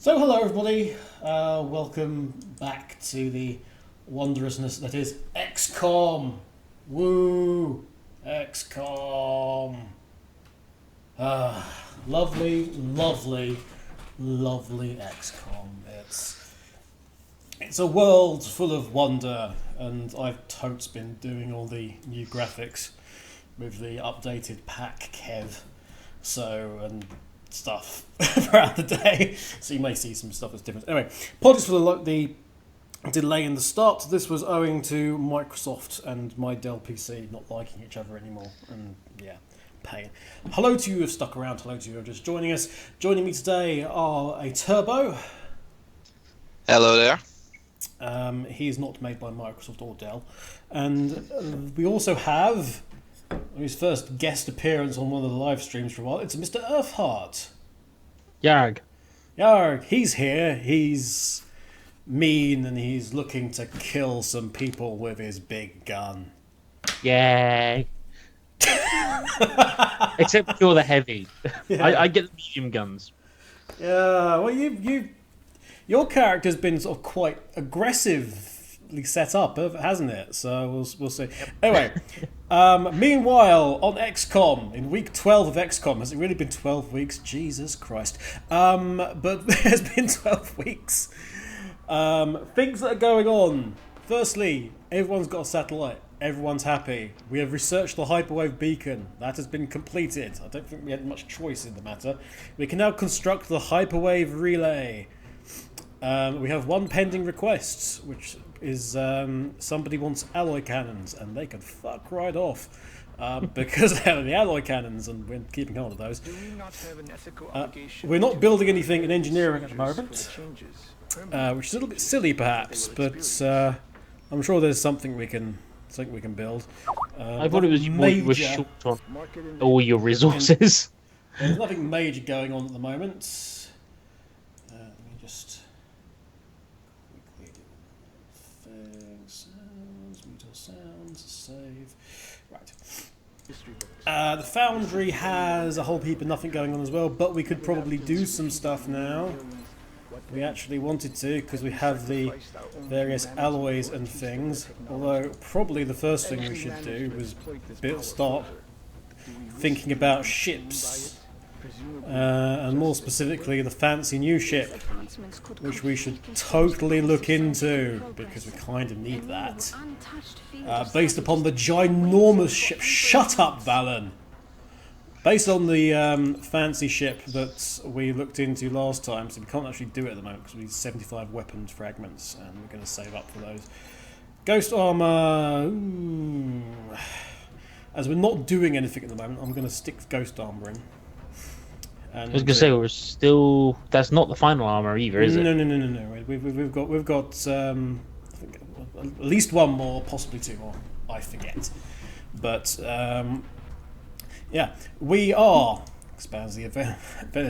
So hello everybody, welcome back to the wondrousness that is XCOM. Woo! XCOM. Lovely, lovely, lovely XCOM. It's a world full of wonder, and I've totes been doing all the new graphics with the updated pack Kev. And stuff throughout the day, so you may see some stuff that's different. Anyway, apologies for the delay in the start. This was owing to Microsoft and my Dell PC not liking each other anymore, and yeah, pain. Hello to you who have stuck around, hello to you who are just joining us. Joining me today are a Turbo. Hello there. He is not made by Microsoft or Dell. And we also have his first guest appearance on one of the live streams for a while. It's Mr. Urtheart. Yarg. Yarg. He's here. He's mean and he's looking to kill some people with his big gun. Yay. Except you're the heavy. Yeah. I get the medium guns. Yeah, well, your character's been sort of quite aggressively set up, hasn't it? So we'll see. Anyway, meanwhile, on XCOM, in week 12 of XCOM, has it really been 12 weeks? Jesus Christ. But there's been 12 weeks. Things that are going on. Firstly, everyone's got a satellite. Everyone's happy. We have researched the hyperwave beacon. That has been completed. I don't think we had much choice in the matter. We can now construct the hyperwave relay. We have one pending request, which is somebody wants alloy cannons, and they can fuck right off because they're the alloy cannons, and we're keeping hold of those. We're not building anything in engineering at the moment, which is a little bit silly perhaps, but I'm sure there's something we can build. I thought it was you were short on all your resources. There's nothing major going on at the moment. Let me just quickly do things. Mute all sounds. Save. Right. The Foundry has a whole heap of nothing going on as well, but we could probably do some stuff now. We actually wanted to, because we have the various alloys and things. Although probably the first thing we should do was start thinking about ships. And more specifically the fancy new ship, which we should totally look into, because we kind of need that. Based upon the ginormous ship. Shut up, Valen! Based on the fancy ship that we looked into last time, so we can't actually do it at the moment because we need 75 weapons fragments, and we're going to save up for those. Ghost armor. Ooh. As we're not doing anything at the moment, I'm going to stick with ghost armor in. I was gonna say we're still. That's not the final armor either, is it? No. We've got I think at least one more, possibly two more. I forget, but yeah, we are expands the event.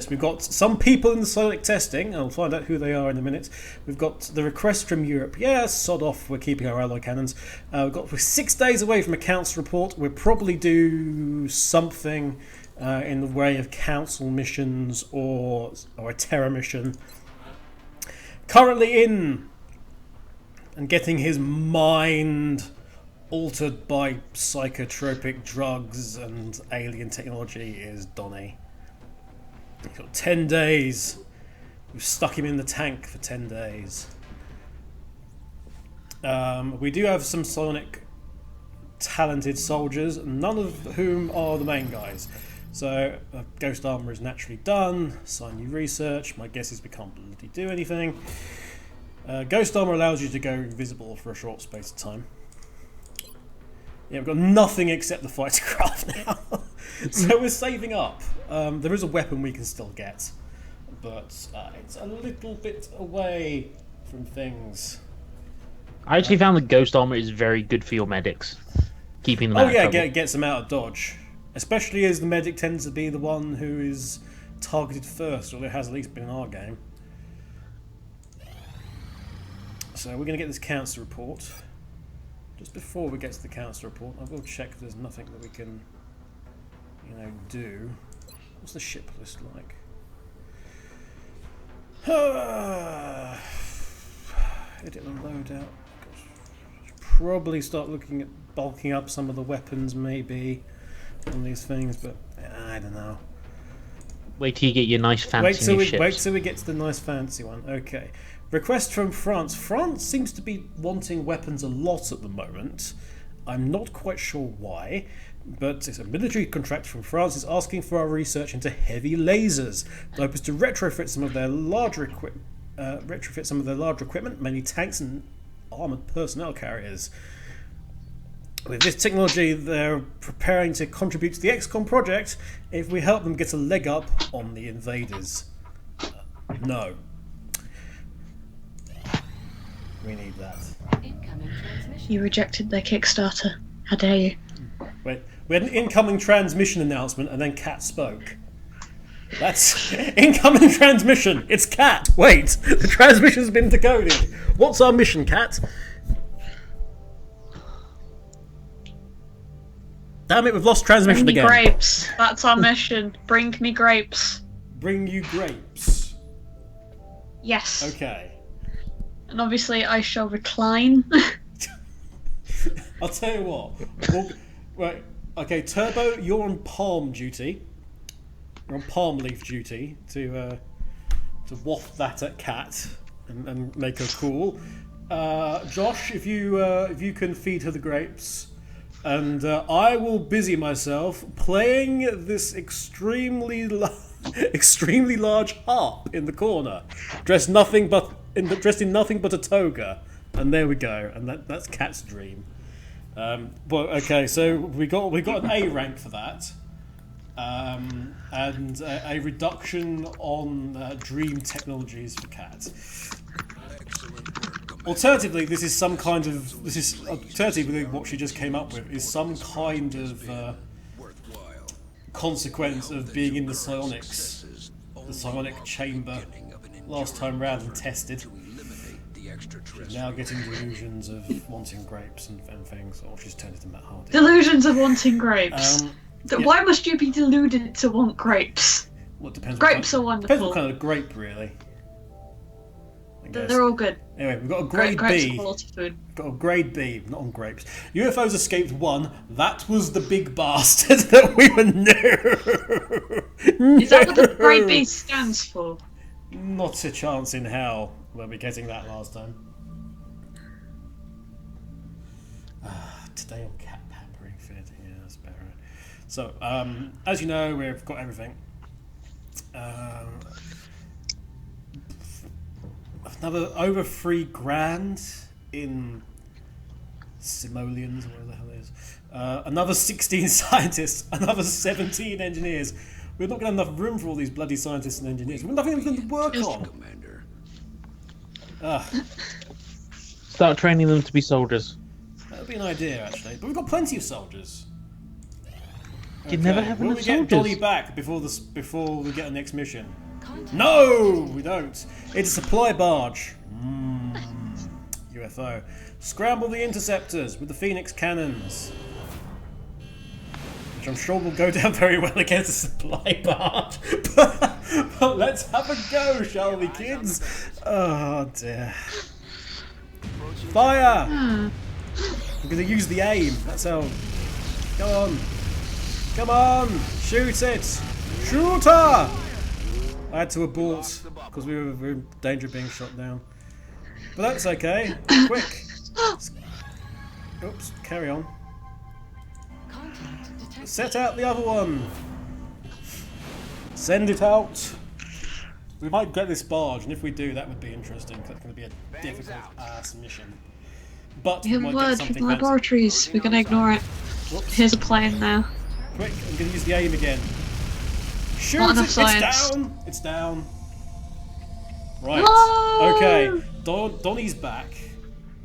We've got some people in the psionic testing. I'll find out who they are in a minute. We've got the request from Europe. Yeah, sod off. We're keeping our alloy cannons. We're 6 days away from a council report. We'll probably do something. In the way of council missions or a terror mission. Currently in and getting his mind altered by psychotropic drugs and alien technology is Donnie. He's got 10 days. We've stuck him in the tank for 10 days. We do have some psionic talented soldiers, none of whom are the main guys. So, ghost armor is naturally done. Sign new research. My guess is we can't bloody do anything. Ghost armor allows you to go invisible for a short space of time. Yeah, we've got nothing except the fighter craft now. So we're saving up. There is a weapon we can still get, but it's a little bit away from things. I actually found the ghost armor is very good for your medics, keeping them out of trouble. Gets them out of dodge. Especially as the medic tends to be the one who is targeted first, or it has at least been in our game. So we're going to get this council report. Just before we get to the council report, I will check if there's nothing that we can, do. What's the ship list like? Edit the loadout. Probably start looking at bulking up some of the weapons, maybe, on these things, but I don't know. Wait till you get your nice fancy new ships. Wait till we get to the nice fancy one. Okay. Request from France. France seems to be wanting weapons a lot at the moment. I'm not quite sure why, but it's a military contract from France. It's asking for our research into heavy lasers. The hope is to retrofit some of their larger equipment, mainly tanks and armoured personnel carriers. With this technology, they're preparing to contribute to the XCOM project if we help them get a leg up on the invaders. No. We need that. You rejected their Kickstarter. How dare you? Wait, we had an incoming transmission announcement and then Kat spoke. That's incoming transmission. It's Kat. Wait, the transmission's been decoded. What's our mission, Kat? Damn it, we've lost transmission Bring me again. grapes. That's our mission. Bring me grapes. Bring you grapes. Yes. Okay. And obviously I shall recline. I'll tell you what. Right. Okay, Turbo, you're on palm duty. You're on palm leaf duty to waft that at Kat and make her cool. Josh, if you can feed her the grapes. And I will busy myself playing this extremely large harp in the corner, dressed in nothing but a toga, and there we go. And that's Kat's dream. But okay, so we got an A rank for that, and a reduction on dream technologies for Kat. Alternatively, alternatively what she just came up with is some kind of consequence of being in the psionic chamber last time round and tested. She's now getting delusions of wanting grapes and things, or she's turned into Matt Hardy. Delusions of wanting grapes. Yeah. Why must you be deluded to want grapes? Well, it depends. Grapes are wonderful. Depends what kind of grape, really. They're all good. Anyway, we've got a grade grapes B. Are quality food. Got a grade B, not on grapes. UFOs escaped 1. That was the big bastard that we were Is that what the grade B stands for? Not a chance in hell we'll be getting that last time. Today on cat pampering fit. Yeah, that's better. So, as you know, we've got everything. Another over $3,000 in simoleons, or whatever the hell it is. Another 16 scientists, another 17 engineers. We're not going to have enough room for all these bloody scientists and engineers. We've got nothing for them to work on. Start training them to be soldiers. That would be an idea, actually. But we've got plenty of soldiers. You never have enough soldiers. Will we get Donnie back before we get our next mission? No, we don't. It's a supply barge. UFO. Scramble the interceptors with the Phoenix cannons. Which I'm sure will go down very well against a supply barge. But let's have a go, shall we, kids? Oh, dear. Fire! I'm going to use the aim. That's how... Go on. Come on! Shoot it! Shoot her! I had to abort because we were in danger of being shot down. But that's okay. Quick! Oops, carry on. Set out the other one! Send it out! We might get this barge, and if we do, that would be interesting. That's going to be a difficult-ass mission. But We have a word from the laboratories. We're going to ignore it. Whoops. Here's a plane now. Quick, I'm going to use the aim again. Shoot Not it! enough It's science. down! It's down. Right. No! Okay. Donnie's back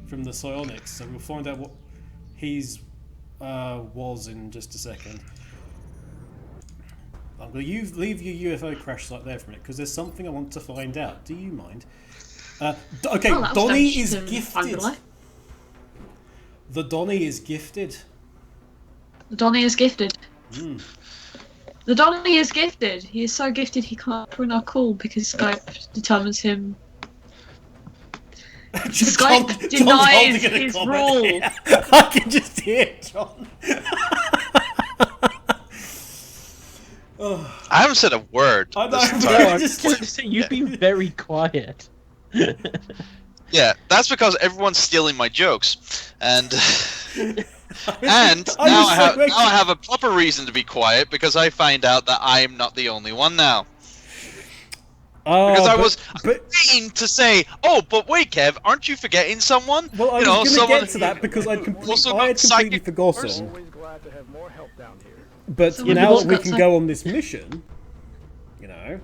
from the psionics, so we'll find out what he's was in just a second. I'm going to leave your UFO crash site there for a minute because there's something I want to find out. Do you mind? Okay, Donnie is gifted. The Donnie is gifted. Donnie is gifted. The Donnie is gifted. He is so gifted he can't print our call because Skype determines him. Skype denies his rule. I can just hear John. I haven't said a word. I know, this but entire- I just You've been very quiet. Yeah, that's because everyone's stealing my jokes, and and I now was I like, have a proper reason to be quiet because I find out that I am not the only one now. Because I was waiting to say, oh, but wait, Kev, aren't you forgetting someone? Well, I you know, was going to someone get to that because I had completely psychic forgotten. Always glad to have more help down here. But Someone now who's that we got can go on this mission, you know,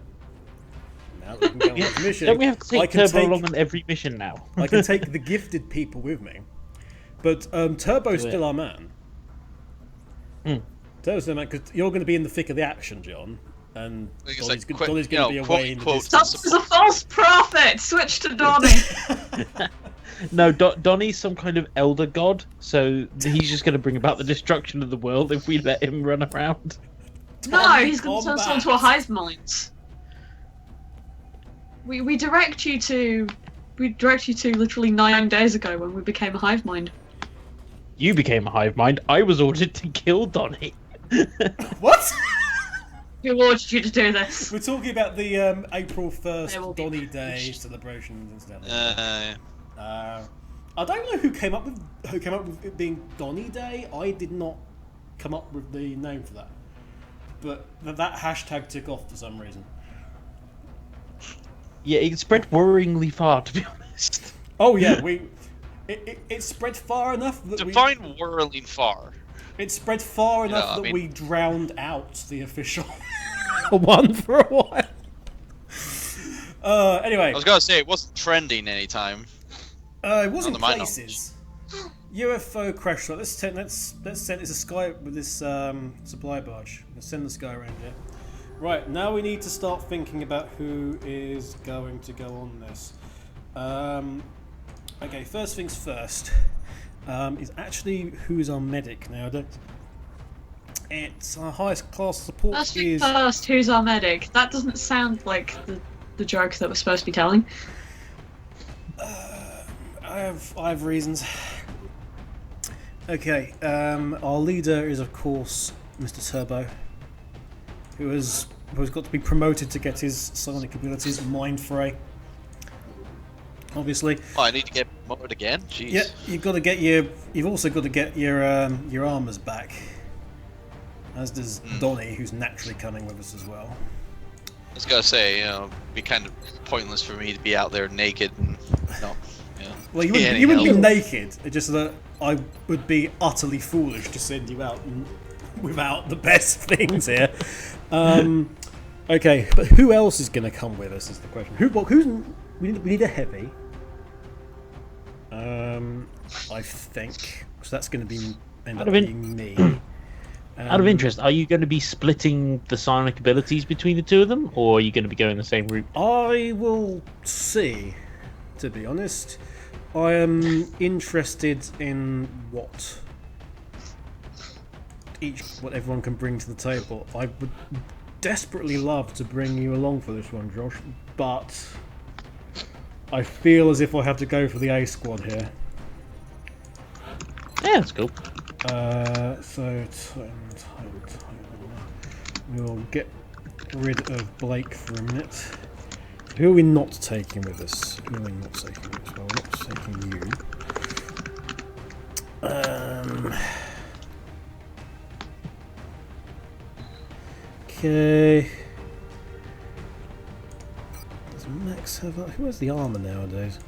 now that we can go on this mission, Don't we have to I take can Turbo along on every mission now? I can take the gifted people with me. But Turbo's still our man. Turbo's still our man, because you're going to be in the thick of the action, John. And Like, Donnie's, quick, Donnie's going to be away in the quote, distance. Someone's a false prophet! Switch to Donnie! No, Donnie's some kind of elder god, so he's just going to bring about the destruction of the world if we let him run around. No, he's going to turn us Combat. into a hive mind. We direct you to literally 9 days ago when we became a hive mind. You became a hive mind. I was ordered to kill Donnie. What? Who ordered you to do this? We're talking about the April They will 1st be Donnie Day punished. celebrations and stuff. Uh, I don't know who came up with it being Donnie Day. I did not come up with the name for that, but that hashtag took off for some reason. Yeah, it spread worryingly far, to be honest. Oh yeah, it spread far enough that define whirling far. it spread far enough I that mean- we drowned out the official one for a while. Anyway, I was gonna say it wasn't trending anytime. it was in Under my places. UFO crash site. Let's send this a sky with this supply barge. Let's send the sky around here. Right, now we need to start thinking about who is going to go on this. Okay, first things first. Is actually who's our medic nowadays. It's our highest class support First is. thing first, who's our medic? That doesn't sound like the joke that we're supposed to be telling. I have reasons. Okay, our leader is of course Mr. Turbo, who's got to be promoted to get his psionic abilities, Mind Fray. Obviously. Oh, I need to get promoted again? Jeez. Yeah, you've also got to get your armors back. As does Donnie, who's naturally coming with us as well. I was gonna say, you know, it'd be kind of pointless for me to be out there naked and Well, you any wouldn't be help. naked. It's just that I would be utterly foolish to send you out without the best things here. Okay, but who else is going to come with us is the question. We need a heavy. I think so. That's going to be end up being me. Out of interest, are you going to be splitting the psionic abilities between the two of them, or are you going to be going the same route? I will see. To be honest, I am interested in what everyone can bring to the table. I would desperately love to bring you along for this one, Josh, but I feel as if I have to go for the A squad here. Yeah, that's cool. So we'll get rid of Blake for a minute. Who are we not taking with us? Who are we not taking with us? Well, we're not taking you. Okay. Does Max have... Who has the armor nowadays?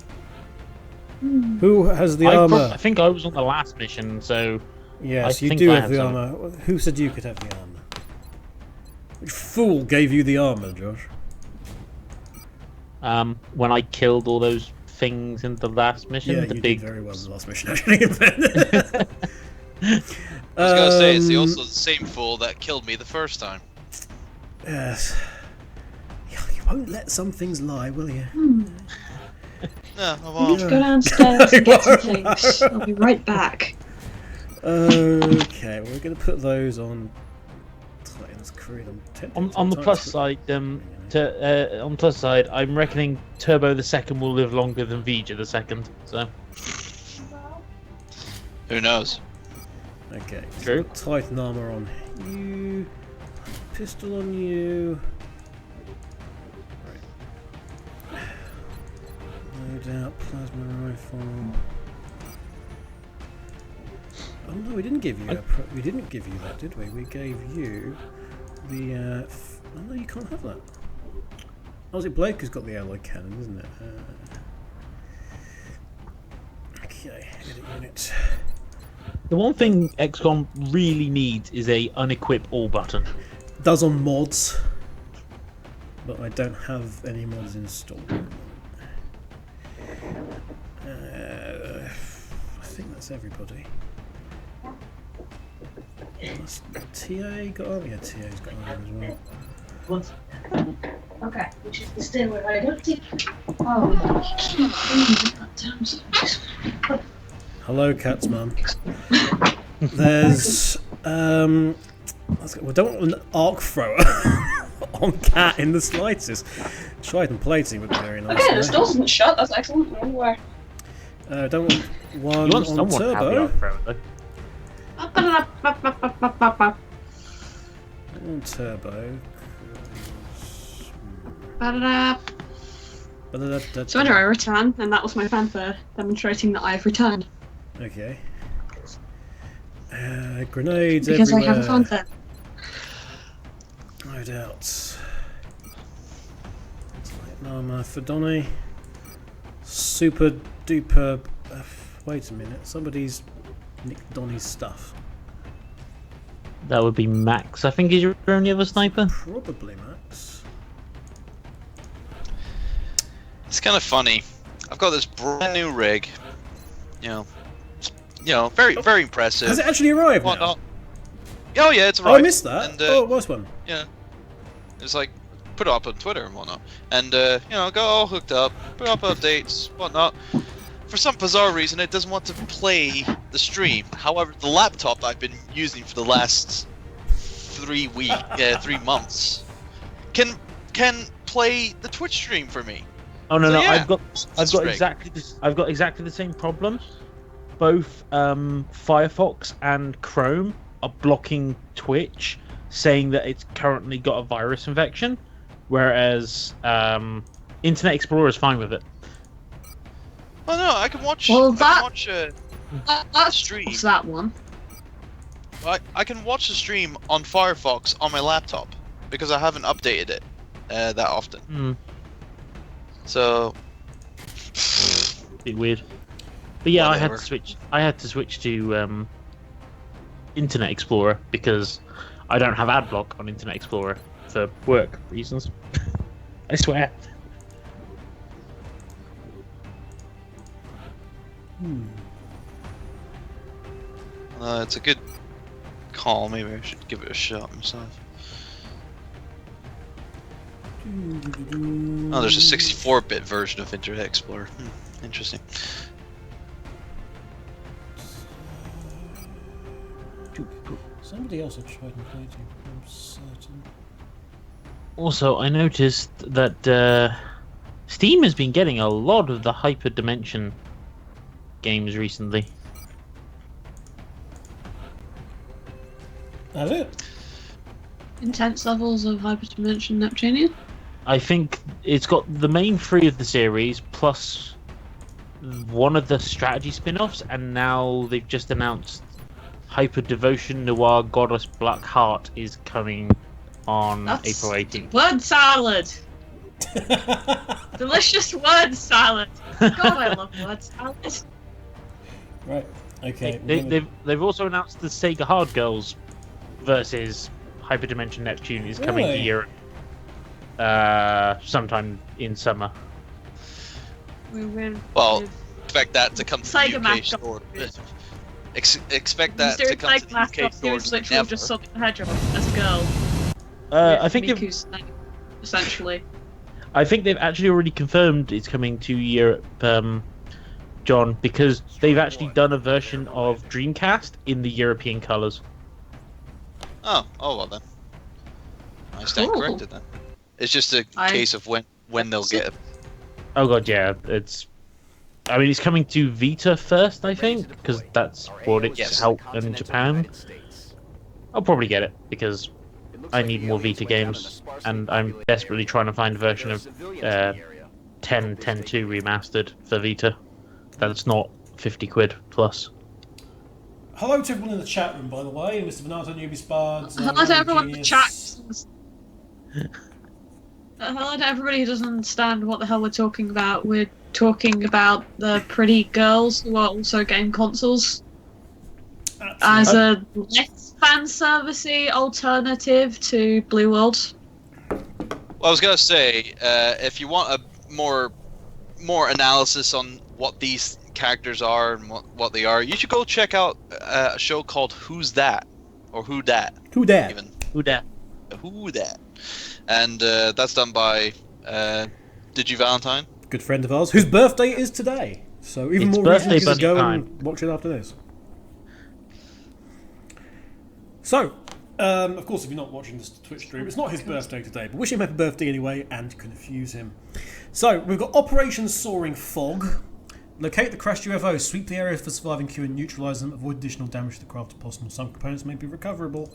Who has the armor? I think I was on the last mission, so Yes, I you think do I have have the some. armor. Who said you could have the armor? Which fool gave you the armor, Josh? when I killed all those things in the last mission, Yeah, the you big did very well in the last mission, actually. I was gonna say, it's also the same fool that killed me the first time. Yes. You won't let some things lie, will you? No, I I need won't. to go downstairs and get some things. I'll be right back. Okay, well, we're going to put those on Titan That's Creed. On the plus side, on the plus side, I'm reckoning Turbo the second will live longer than Vija the second. So Who knows? Okay. True. Titan armor on you. Pistol on you. Right. Load out plasma rifle. Oh no, we didn't give you we didn't give you that, did we? We gave you the. Oh no, you can't have that. Oh, is it Blake who's got the alloy cannon, isn't it? Okay, edit unit. the one thing XCOM really needs is a unequip all button. Does on mods, but I don't have any mods installed. I think that's everybody. That's TA got on? Yeah, TA's got on as well. Okay, which is the stairway I don't think. Oh, Hello, Cat's mum. There's we don't want an arc thrower on Cat in the slightest. Trident plating would be very nice. Okay, the door isn't shut. That's excellent. Nowhere. Don't want one You want on someone to have the turbo. arc thrower, though. On turbo. So anyway, I return, and that was my fanfare demonstrating that I have returned. Okay. Grenades Because everywhere. I have a fanfare. No doubt. Armor for Donnie. Super duper. Wait a minute. Somebody's nicked Donnie's stuff. That would be Max. I think is your only other sniper. Probably Max. It's kind of funny. I've got this brand new rig. You know, very very impressive. Has it actually arrived now? Whatnot. Oh yeah, it's Oh, arrived. I missed that. And, Oh, what's one? Yeah. It's like put it up on Twitter and whatnot, and got all hooked up, put up updates, whatnot. For some bizarre reason, it doesn't want to play the stream. However, the laptop I've been using for the last 3 months can play the Twitch stream for me. Oh no, So, no, yeah, I've got great. exactly the same problem. Both Firefox and Chrome are blocking Twitch, saying that it's currently got a virus infection, whereas Internet Explorer is fine with it. Oh no, I can watch. Well, I can watch That's stream. that one. I can watch the stream on Firefox on my laptop because I haven't updated it that often. Mm, So bit weird. But yeah, Whatever. I had to switch to Internet Explorer because I don't have AdBlock on Internet Explorer for work reasons. I swear. it's a good call. Maybe I should give it a shot myself. Oh, there's a 64-bit version of Internet Explorer. Interesting. Somebody else had tried and played you, I'm certain. Also, I noticed that Steam has been getting a lot of the Hyperdimension games recently. Has it? Intense levels of hyperdimension Neptunian. I think it's got the main 3 of the series plus one of the strategy spin-offs, and now they've just announced Hyper Devotion Noir Goddess Black Heart is coming on That's April 18th. word salad. Delicious word salad. God, I love word salad. Right. Okay. They've also announced the Sega Hard Girls versus Hyperdimension Neptune is coming to Really? Europe sometime in summer. Well, expect that to come to the Sega UK Mac store. Expect that Mystery to come to Plague the Mask UK Off, he was stores literally never. just sucking the hedgehog as a girl. I with think Miku's name, essentially. they've actually already confirmed it's coming to Europe, John, because they've actually done a version of Dreamcast in the European colours. Oh well then. I stand Cool. corrected then. It's just a case of when they'll get it. Oh god, yeah. I mean, it's coming to Vita first, I think, because that's what it's out in Japan. I'll probably get it because I need more Vita games, and I'm desperately trying to find a version of 10.2 remastered for Vita. That's not 50 quid plus. Hello to everyone in the chat room, by the way. Mr. Bernardo, Newbie Spards. Hello to everyone in the chat. Hello to everybody who doesn't understand what the hell we're talking about. We're talking about the pretty girls who are also game consoles. As a less fan servicey alternative to Blue World. Well, I was gonna say, if you want a more analysis on what these characters are and what they are, you should go check out a show called Who's That? Or Who Dat? Who Dat? Even. Who dat? Who Dat? And that's done by DigiValentine. Good friend of ours, whose birthday is today. So even It's more birthday reason to bunny go time. and watch it after this. So, of course, if you're not watching this Twitch stream, it's not his birthday today, but wish him happy birthday anyway and confuse him. So, we've got Operation Soaring Fog. Locate the crashed UFO, sweep the area for surviving crew and neutralise them, avoid additional damage to the craft if possible. Some components may be recoverable.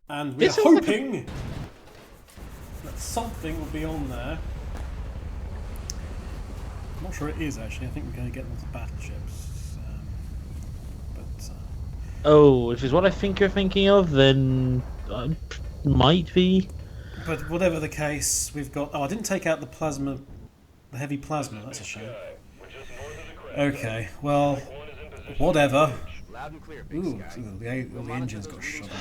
And we're hoping that something will be on there. I'm not sure it is, actually. I think we're going to get them to battleships. Oh, if it's what I think you're thinking of, then might be. But whatever the case, we've got... Oh, I didn't take out the plasma... The heavy plasma, that's a shame. Okay, well, whatever. Ooh, the engine's got shut up.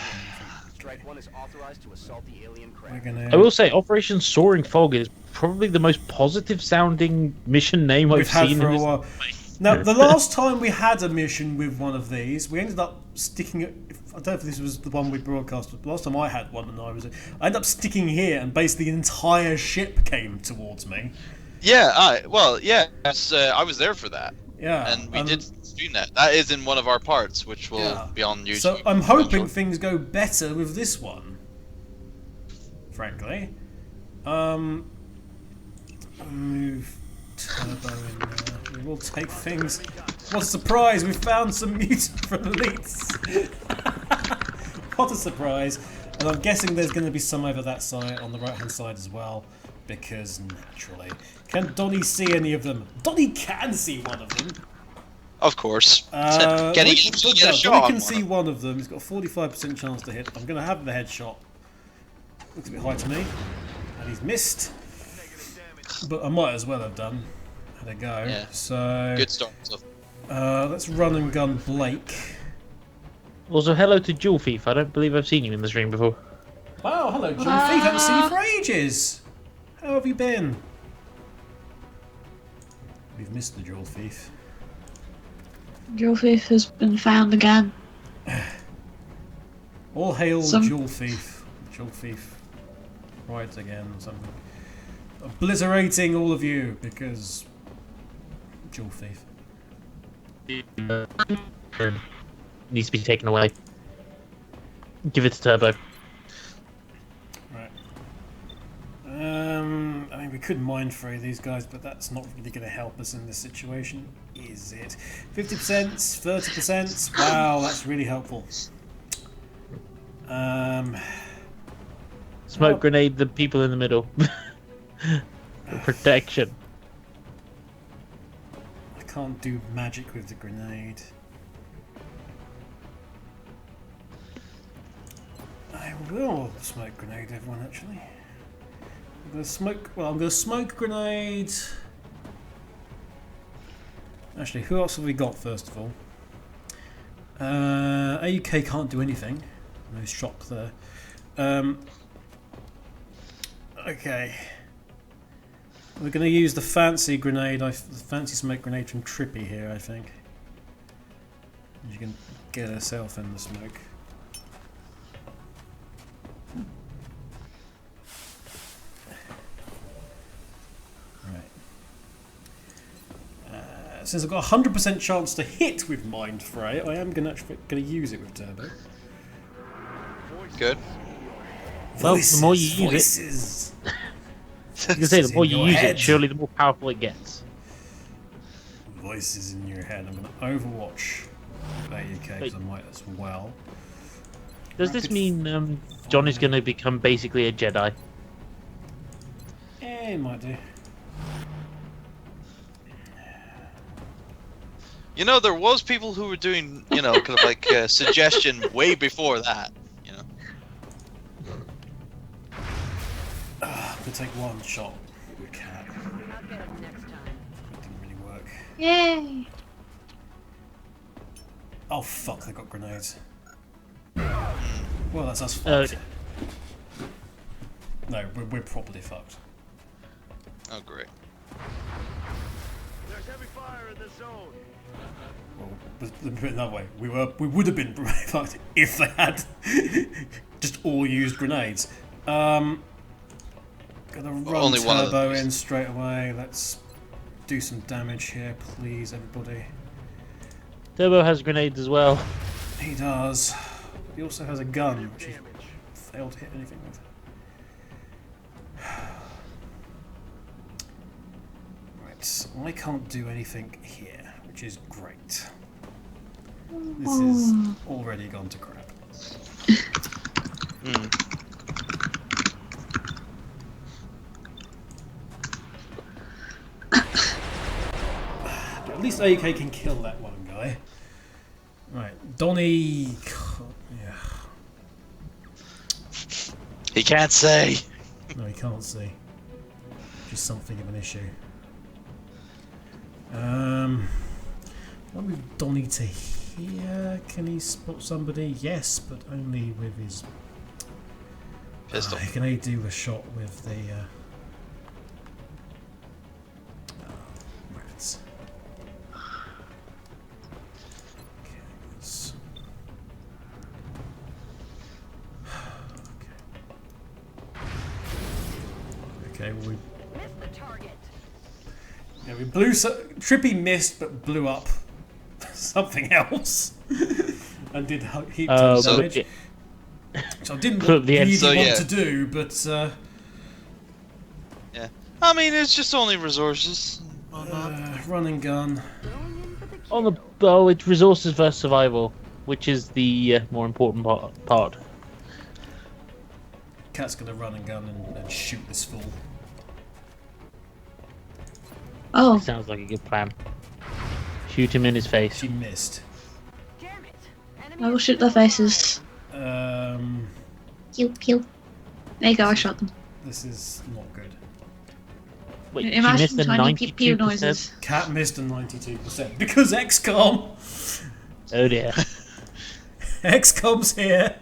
We're gonna... I will say, Operation Soaring Fog is probably the most positive sounding mission name I've had seen for in a this. while. Now, the last time we had a mission with one of these, we ended up sticking it... I don't know if this was the one we broadcast, but last time I had one and I ended up sticking here and basically the entire ship came towards me. Yeah, I was there for that. Yeah. And we did stream that. That is in one of our parts, which will be on YouTube. So I'm hoping things go better with this one. Frankly. Move turbo in there. We will take things. What a surprise! We found some mutant from Elites. What a surprise! And I'm guessing there's going to be some over that side, on the right-hand side as well, because naturally. Can Donnie see any of them? Donnie can see one of them. Of course. Donnie Donnie can see one of them. He's got a 45% chance to hit. I'm going to have the headshot. Looks a bit high to me. And he's missed. But I might as well have done. Had a go. Yeah. So good start. let's run and gun Blake. Also, hello to Jewel Thief. I don't believe I've seen you in the stream before. Wow, hello, John Thief. Haven't seen you for ages. How have you been? We've missed the Jewel Thief. Jewel Thief has been found again. All hail Jewel Thief. Jewel Thief rides again or something. Obliterating all of you because Jewel Thief. Needs to be taken away. Give it to Turbo. Right. I mean, we could mind fray these guys, but that's not really going to help us in this situation, is it? 50%, 30%. Wow, that's really helpful. Smoke grenade the people in the middle. Protection. I can't do magic with the grenade. I will smoke grenade everyone, actually. I'm going to smoke... Well, I'm going to smoke grenade... Actually, who else have we got, first of all? AUK can't do anything. No shock there. Okay. We're going to use the fancy grenade, the fancy smoke grenade from Trippy here, I think. You can get herself in the smoke. Since I've got a 100% chance to hit with Mind Fray, I am going to use it with Turbo. Good. Well, the more you use it, voices. you can say the more in you your use head. it, surely the more powerful it gets. Voices in your head. I'm going to Overwatch AUK because I might as well. Does this mean John is going to become basically a Jedi? It might do. You know, there was people who were doing, you know, kind of like suggestion way before that. You know. I'm going to take one shot with Cat. It didn't really work. Yay! Oh fuck, they got grenades. Well, that's us fucked. No, we're properly fucked. Oh great. There's heavy fire in this zone. Well, let's put it another way. We would have been fucked if they had just all used grenades. Gonna run Only one of Turbo them. in straight away. Let's do some damage here, please, everybody. Turbo has grenades as well. He does. He also has a gun, which he failed to hit anything with. Right, I can't do anything here, which is great. This is already gone to crap. At least AK can kill that one guy. Right, Donnie. Yeah. He can't say. No, he can't see. Just something of an issue. I'll move Donnie to here. Can he spot somebody? Yes, but only with his Pistol. can he do a shot with the rats? Okay, let's... okay, well, we blew Trippy missed but blew up something else and did heap tons of damage, which I didn't really want to do, but yeah. I mean, it's just only resources. run and gun. It's resources versus survival, which is the more important part. Cat's gonna run and gun and shoot this fool. Oh. Sounds like a good plan. Shoot him in his face. She missed. I will shoot their faces. Pew pew. There you go, I shot them. This is not good. Wait, she Imagine missed the tiny pew 92%? noises. Cat missed a 92% because XCOM. Oh dear. XCOM's here.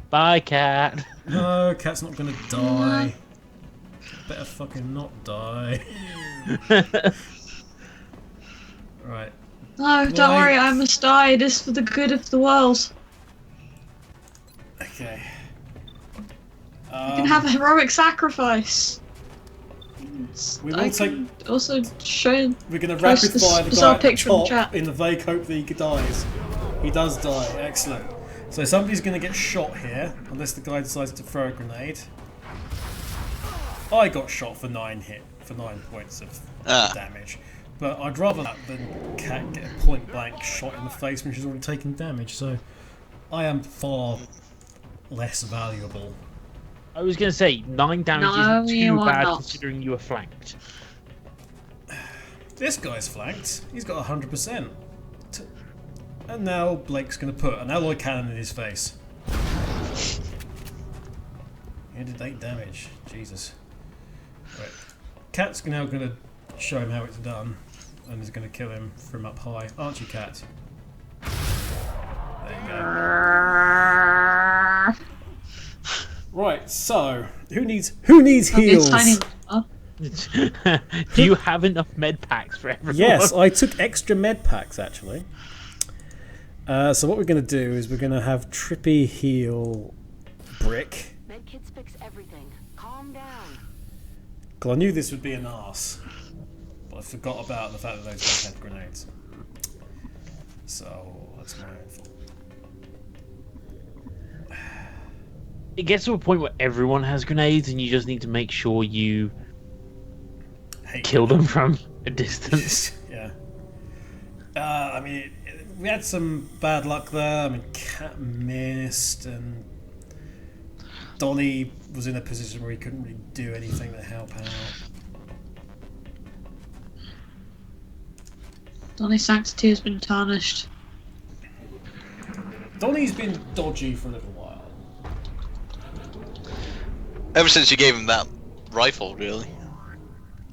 Bye, cat. No, Cat's not gonna die. Better fucking not die. Right. No, don't worry, I must die. This is for the good of the world. Okay. You can have a heroic sacrifice. We will take. Also show. We're gonna rapid fire the guy at the picture in the top chat. in the vague hope that he dies. He does die. Excellent. So somebody's gonna get shot here, unless the guy decides to throw a grenade. I got shot for 9 points of damage, but I'd rather that than Cat get a point blank shot in the face when she's already taken damage. So I am far less valuable. I was going to say, 9 damage isn't too bad considering you were flanked. This guy's flanked. He's got 100%. And now Blake's going to put an alloy cannon in his face. He did 8 damage. Jesus. Right. Cat's now going to show him how it's done, and is going to kill him from up high. Aren't you, Cat? There you go. Right. So, who needs heals? Do you have enough med packs for everyone? Yes, I took extra med packs actually. So what we're going to do is we're going to have Trippy heal Brick. Medkits fix everything. Calm down. Because I knew this would be an arse, but I forgot about the fact that those guys had grenades. So that's my own fault. it gets to a point where everyone has grenades, and you just need to make sure you kill them from a distance. Yeah. I mean, we had some bad luck there. I mean, Cat missed, and Donnie was in a position where he couldn't really do anything to help out. Donnie's sanctity has been tarnished. Donnie's been dodgy for a little while. Ever since you gave him that rifle, really.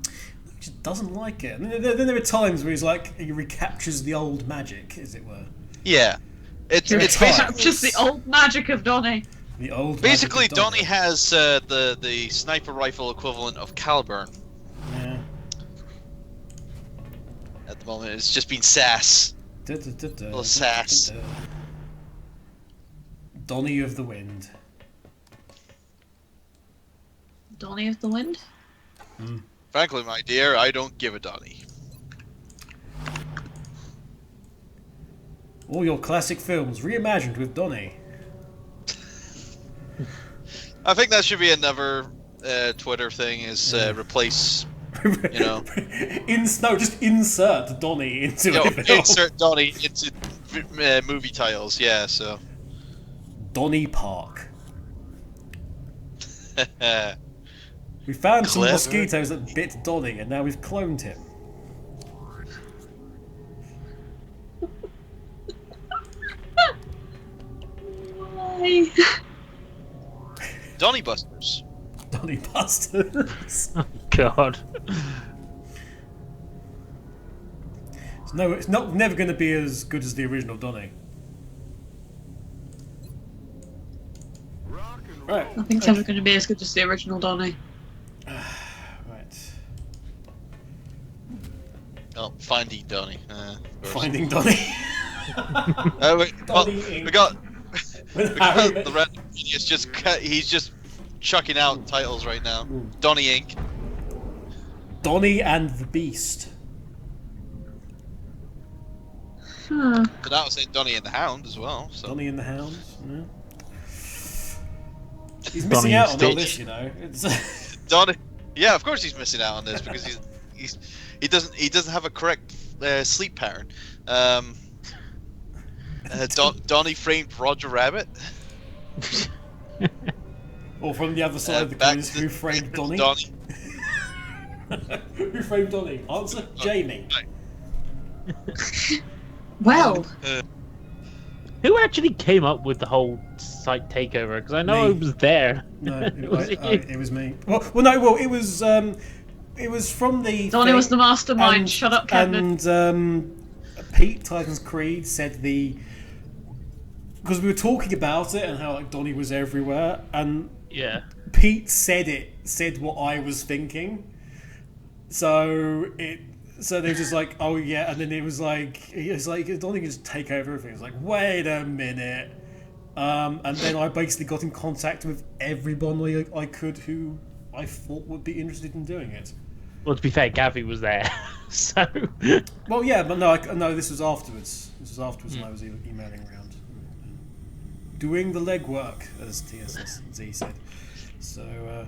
He just doesn't like it. And then there are times where he's like, he recaptures the old magic, as it were. Yeah. It's Just the old magic of Donnie. The old basically magic of Donnie has the sniper rifle equivalent of Caliburn. Yeah. At the moment, it's just been sass. Little sass. Donnie of the Wind. Donnie of the Wind? Frankly, my dear, I don't give a Donnie. All your classic films reimagined with Donnie. I think that should be another Twitter thing, is replace, you know... just insert Donnie into it. Insert Donnie into movie titles, yeah, so... Donnie Park. We found some Clever. mosquitoes that bit Donnie, and now we've cloned him. Why? Donnie Busters. Donnie Busters. God. No, it's never going to be as good as the original Donnie. Rock and roll. Right. Nothing's ever going to be as good as the original Donnie. Right. Oh, Finding Donnie. Finding Donnie. We got the red. He's just chucking out titles right now. Donnie Inc. Donnie and the Beast. Huh. But that was saying Donnie and the Hound as well. So Donnie and the Hound. Yeah. He's Donnie missing out and on all Stitch. this, you know. It's Donnie, yeah, of course he's missing out on this because he doesn't have a correct sleep pattern. Donnie framed Roger Rabbit. or from the other side of the Back coin is to who framed Donnie? Donnie. Who framed Donnie? Answer: Jamie. Well, Who actually came up with the whole site takeover? Because I know Me. it was there. No, Was it you? it was me. Well, it was from the. Donnie thing, was the mastermind. Shut up, Kevin. And Pete Titans Creed said because we were talking about it and how like Donnie was everywhere, and Yeah. Pete said what I was thinking. So they were just like, oh yeah, and then it was like Donnie can just take over everything. It's like, wait a minute. And then I basically got in contact with everybody I could who I thought would be interested in doing it. Well, to be fair, Gavi was there, so. Well, yeah, but no, this was afterwards. When I was emailing around, doing the legwork, as TSZ said. So,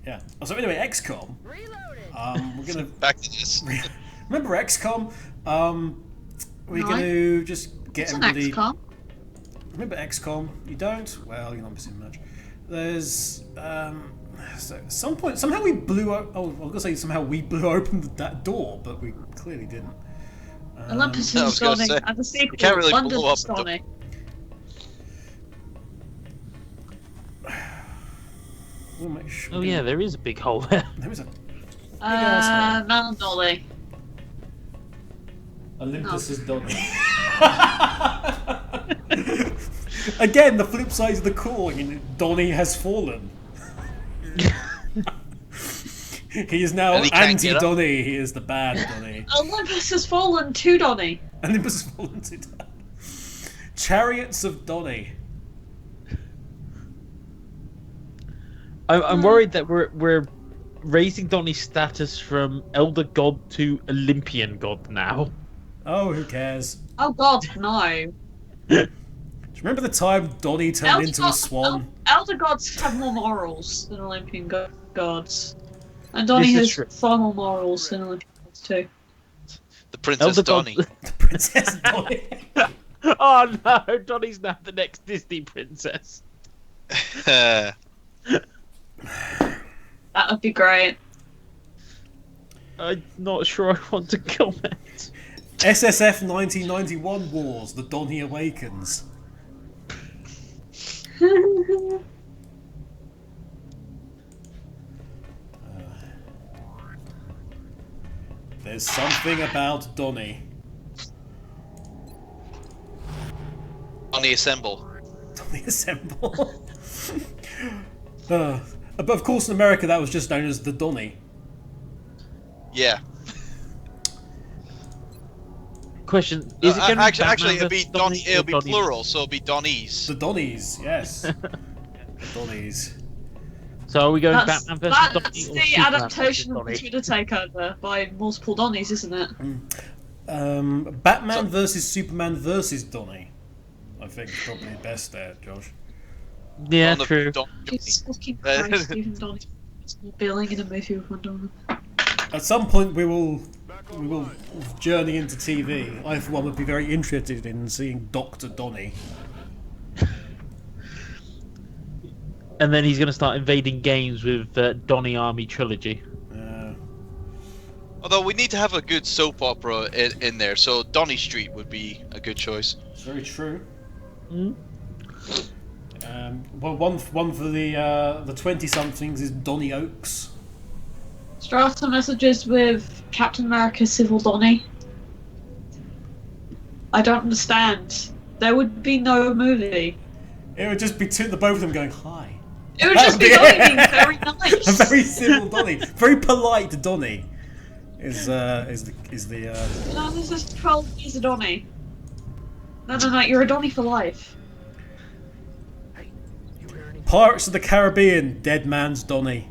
yeah. So anyway, XCOM. We're gonna Back to this. remember XCOM. We're No. gonna just get It's an everybody. XCOM. Remember XCOM? You don't? Well, you're not missing much. There's so at some point somehow we blew. I was gonna say somehow we blew open that door, but we clearly didn't. Olympus I is was gonna Donnie, say, and the sequel, can't really London blow up is a door. Donnie. We'll make sure Oh yeah, there is a big hole there. there is a Dolly. Olympus is Donnie. Again, the flip side of the coin, Donnie has fallen. He is now And he can't get up. anti-Donnie. He is the bad Donnie. Olympus has fallen to Donnie. Olympus has fallen to Donnie. Chariots of Donnie. I'm worried that we're raising Donnie's status from Elder God to Olympian God now. Oh, who cares? Oh God, no. remember the time Donnie turned into a swan? Elder gods have more morals than Olympian gods. And Donnie This is has true. far more morals than Olympian gods too. The Princess Elder Donnie. gods- The Princess Donnie. Oh no, Donnie's now the next Disney princess. That would be great. I'm not sure I want to comment. SSF 1991 Wars, The Donnie Awakens. There's something about Donnie. Donnie Assemble. Donnie Assemble. But of course in America that was just known as the Donnie. Yeah. Question: Is it going to Actually, it'll be Donnie it'll be plural, so it'll be Donnies. The Donnies, yes. The Donnies. So are we going That's Batman versus Donnie or the Superman adaptation of the versus Twitter takeover by multiple Donnies, isn't it? Batman versus Superman versus Donnie. I think is probably best there, Josh. Donnie? Yeah, On the true. Jesus fucking Christ, even Donnie. It's more billing in a movie with Wonder Woman. At some point we will journey into TV. I for one would be very interested in seeing Dr. Donnie. And then he's going to start invading games with Donnie Army Trilogy. Although we need to have a good soap opera in there, so Donny Street would be a good choice. It's very true. Mm. Well, one for the 20-somethings is Donny Oaks. Strata messages with Captain America Civil Donnie. I don't understand. There would be no movie. It would just be the both of them going hi. It would just be Donnie being very nice. A very civil Donny, very polite Donny. Is the No, this is 12 years a Donnie. No, you're a Donnie for life. Pirates of the Caribbean, Dead Man's Donny.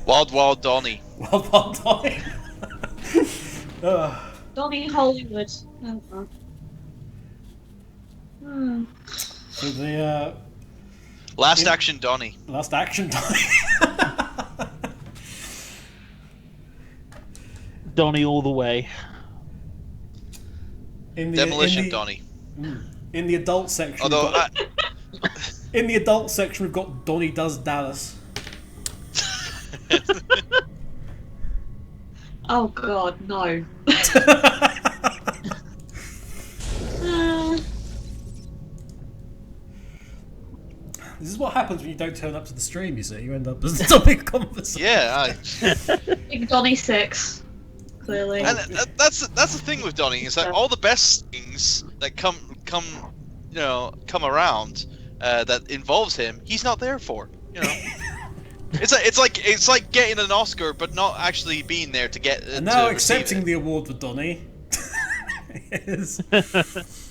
Wild Donny. Wild Donny. Donnie Hollywood. Oh, no. So the Last Action Donny. Last Action Donny. Donnie all the way. Demolition Donny. In the adult section. Although, in the adult section, we've got Donnie Does Dallas. Oh god, no. This is what happens when you don't turn up to the stream, you see. You end up as a topic of conversation. yeah, Big Donnie 6. Clearly. and that's the thing with Donny is that all the best things that come around that involves him, he's not there for. You know, it's like getting an Oscar but not actually being there to get. And now to accepting receive the award for Donnie is The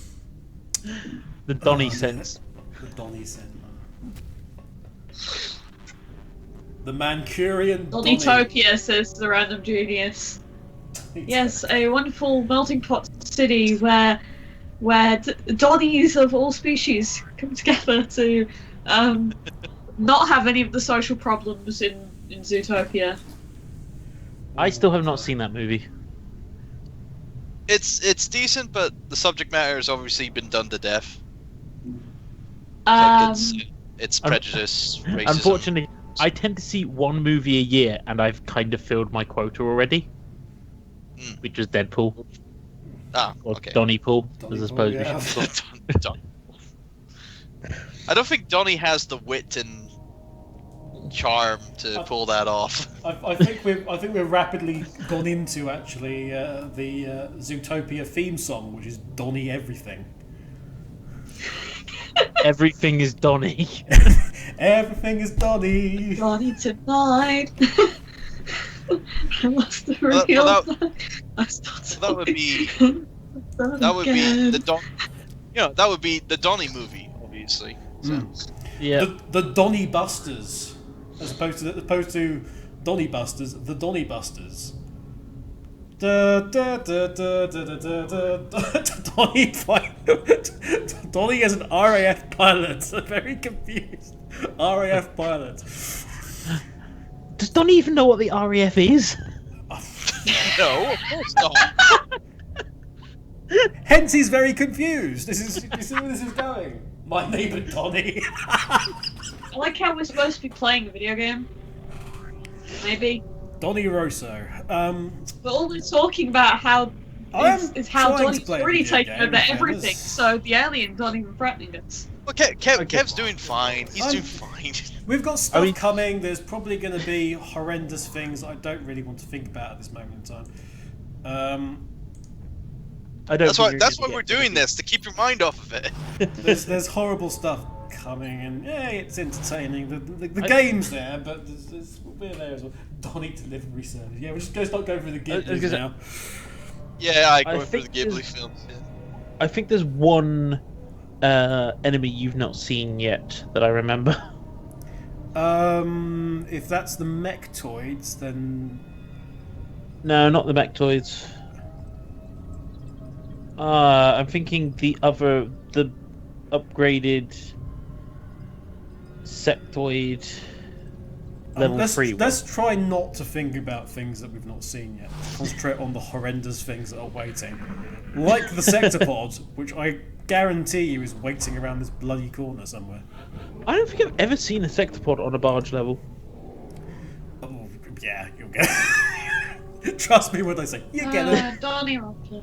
Donnie sense. the Donnie Centre. The Mancurian Donnie. Donnytopia, says the random genius. Yes, a wonderful melting pot city where Donnies of all species come together to not have any of the social problems in Zootopia. I still have not seen that movie. It's decent, but the subject matter has obviously been done to death. Um, It's prejudice, racism. Unfortunately, I tend to see one movie a year, and I've kind of filled my quota already. Which was Deadpool. Or Okay. Donnie Pool, Donnie as I suppose Pool, we yeah. should call it. I don't think Donnie has the wit and charm to pull that off. I think we've rapidly gone into actually the Zootopia theme song, which is Donnie Everything. Everything is Donnie. Everything is Donnie. Donnie tonight. I lost the Well, real. that would be the Don. That would be the Donnie movie, obviously. So. Yeah. The Donnie Busters, as opposed to Donnie Busters, the Donnie Busters. Donnie is an RAF pilot. I'm very confused. RAF pilot. Does Donnie even know what the RAF is? No, of course not. Hence, he's very confused. This is where this is going. My neighbour Donnie. I like how we're supposed to be playing a video game. Maybe. Donnie Rosso. But all we're talking about how is how trying to Donnie's play a already video taken game, over yeah, everything, this- so the alien's not even threatening us. Well, Kev's doing fine. He's doing fine. We've got stuff coming. There's probably going to be horrendous things I don't really want to think about at this moment in time. I don't. That's why we're doing this, to keep your mind off of it. There's horrible stuff coming, and yeah, it's entertaining. The game's there, but we're there as well. Donnie delivery service. Yeah, we're just going to start going through the Ghiblis now. Yeah, I go for the think Ghibli films. Yeah. I think there's one enemy you've not seen yet that I remember. If that's the Mechtoids, then No, not the Mechtoids. I'm thinking the upgraded Sectoid level 3 one. let's try not to think about things that we've not seen yet. Concentrate on the horrendous things that are waiting. Like the Sectopod, which I guarantee you is waiting around this bloody corner somewhere. I don't think I've ever seen a Sectopod on a barge level. Oh, yeah, you'll get it. Trust me when I say, you get it. Donnie Romper.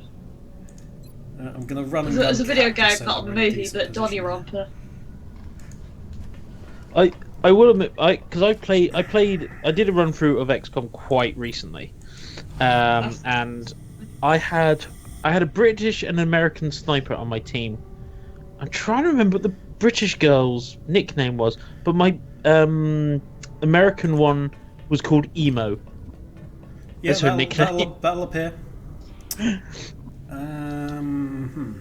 I'm going to run and There's a video cat, game, so not a I'm in movie, decent but Donnie position. Romper. I will admit, because I did a run through of XCOM quite recently, and I had a British and an American sniper on my team. I'm trying to remember what the British girl's nickname was, but my American one was called Emo. Yeah, That's her nickname. that'll appear.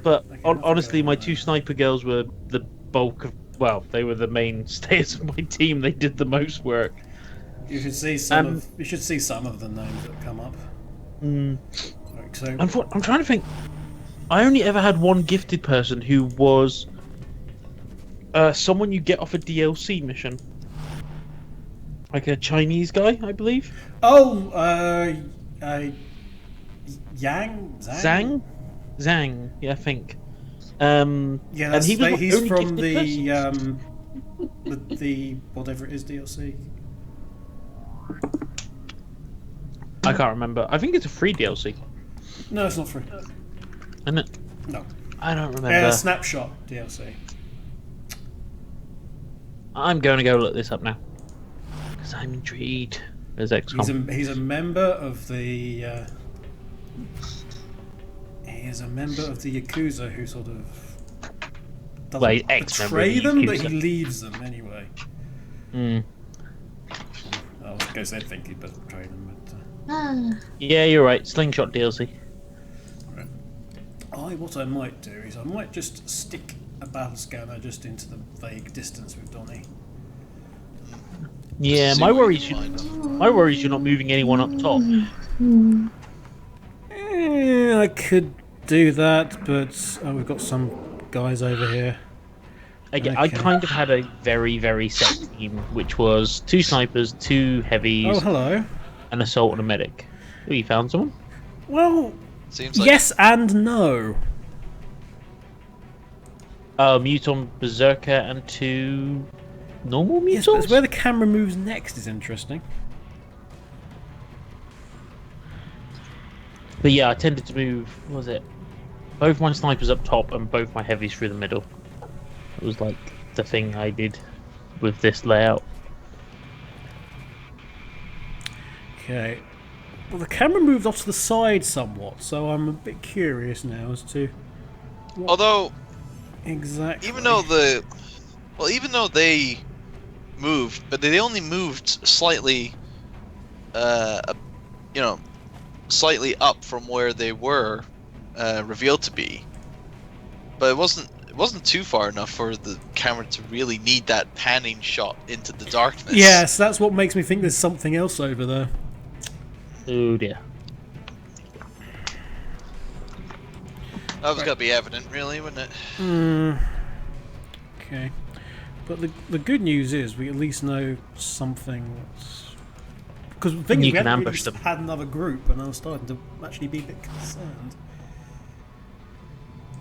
But Okay, honestly, my two sniper girls were the bulk of. Well, they were the mainstays of my team. They did the most work. You should see some of the names that come up. Right, so I'm trying to think. I only ever had one gifted person who was someone you get off a DLC mission, like a Chinese guy, I believe. Zhang? Zhang, yeah, I think. Yeah, and that's, he was he's only from gifted person. the whatever it is DLC. I can't remember. I think it's a free DLC, No, it's not free. isn't it? No. I don't remember. Snapshot DLC. I'm going to go look this up now because I'm intrigued. There's XCOM. He's a member of the. He is a member of the Yakuza who sort of doesn't Well, he's ex-member of betray the them, but Yakuza. he leaves them anyway. Mm. I guess they'd think he'd betray them, but. Yeah, you're right. Slingshot DLC. What I might do is I might just stick a battle scanner just into the vague distance with Donnie. Yeah, See my what worries. you can find. My worries. You're not moving anyone up top. I could do that, but we've got some guys over here. Again, I Okay. kind of had a very, very set team, which was 2 snipers, 2 heavies, Oh, hello. an assault, and a medic. Oh, you found someone? Well, Seems like yes and no. Muton, Berserker, and 2 normal Yes, mutons? but where the camera moves next is interesting. But yeah, I tended to move, what was it? Both my snipers up top and both my heavies through the middle. It was like the thing I did with this layout. Okay. Well, the camera moved off to the side somewhat, so I'm a bit curious now as to although exactly. even though they moved, but they only moved slightly, slightly up from where they were revealed to be. But it wasn't too far enough for the camera to really need that panning shot into the darkness. Yes, that's what makes me think there's something else over there. Oh dear. That was gonna be evident, really, wouldn't it? Okay. But the good news is we at least know something. Because the thing is, You we can haven't ambush really them. had another group, and I was starting to actually be a bit concerned.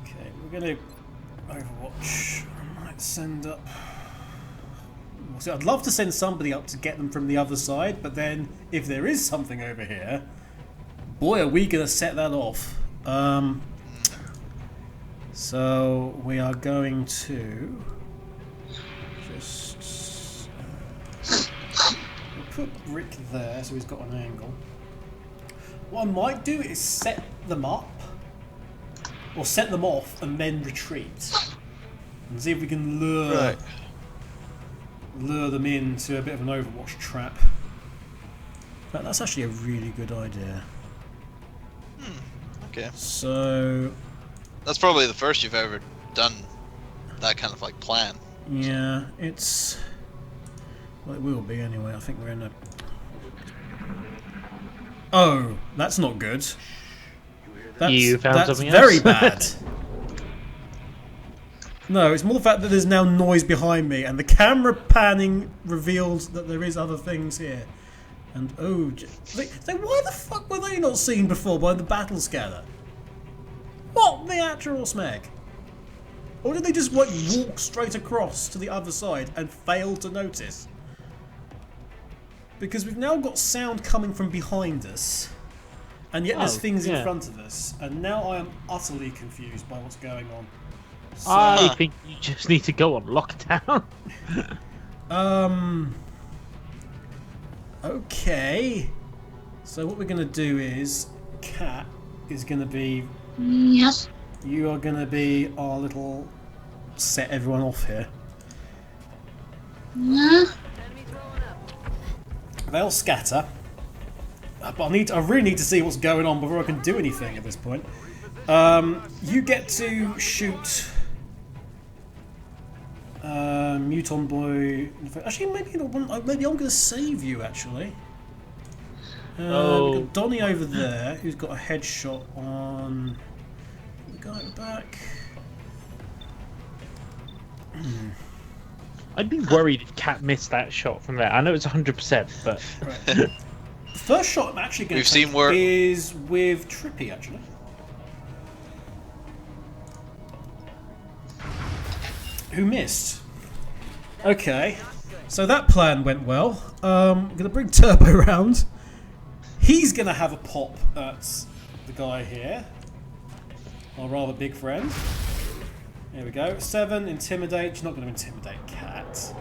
Okay, we're gonna Overwatch. I might send up. See, I'd love to send somebody up to get them from the other side, but then if there is something over here, boy, are we gonna set that off. So we are going to just we'll put Brick there, so he's got an angle. What I might do is set them up, or set them off, and then retreat, and see if we can lure them into a bit of an Overwatch trap. But that's actually a really good idea. Okay. So That's probably the first you've ever done that kind of like plan. yeah, it's well, it will be anyway. I think we're in a. Oh, that's not good. That's, You found that's something very else? bad. No, it's more the fact that there's now noise behind me, and the camera panning reveals that there is other things here. And oh, why the fuck were they not seen before by the battle scanner? What the actual smeg? Or did they just like walk straight across to the other side and fail to notice? Because we've now got sound coming from behind us, and yet there's things in front of us, and now I am utterly confused by what's going on. So, I think you just need to go on lockdown. Okay. So what we're gonna do is, Cat is gonna be. Yes. You are gonna be our little set everyone off here. Yeah. They'll scatter. But I really need to see what's going on before I can do anything at this point. You get to shoot Muton Boy. Actually, maybe I'm going to save you. Actually, we've got Donnie over there, who's got a headshot on the guy at the back. I'd be worried if Cat missed that shot from there. I know it's 100%, but Right. The first shot I'm actually going to take is with Trippy, actually. Who missed? Okay, so that plan went well. I'm going to bring Turbo round. He's going to have a pop at the guy here. Our rather big friend. There we go. 7, intimidate. You're not going to intimidate Cat.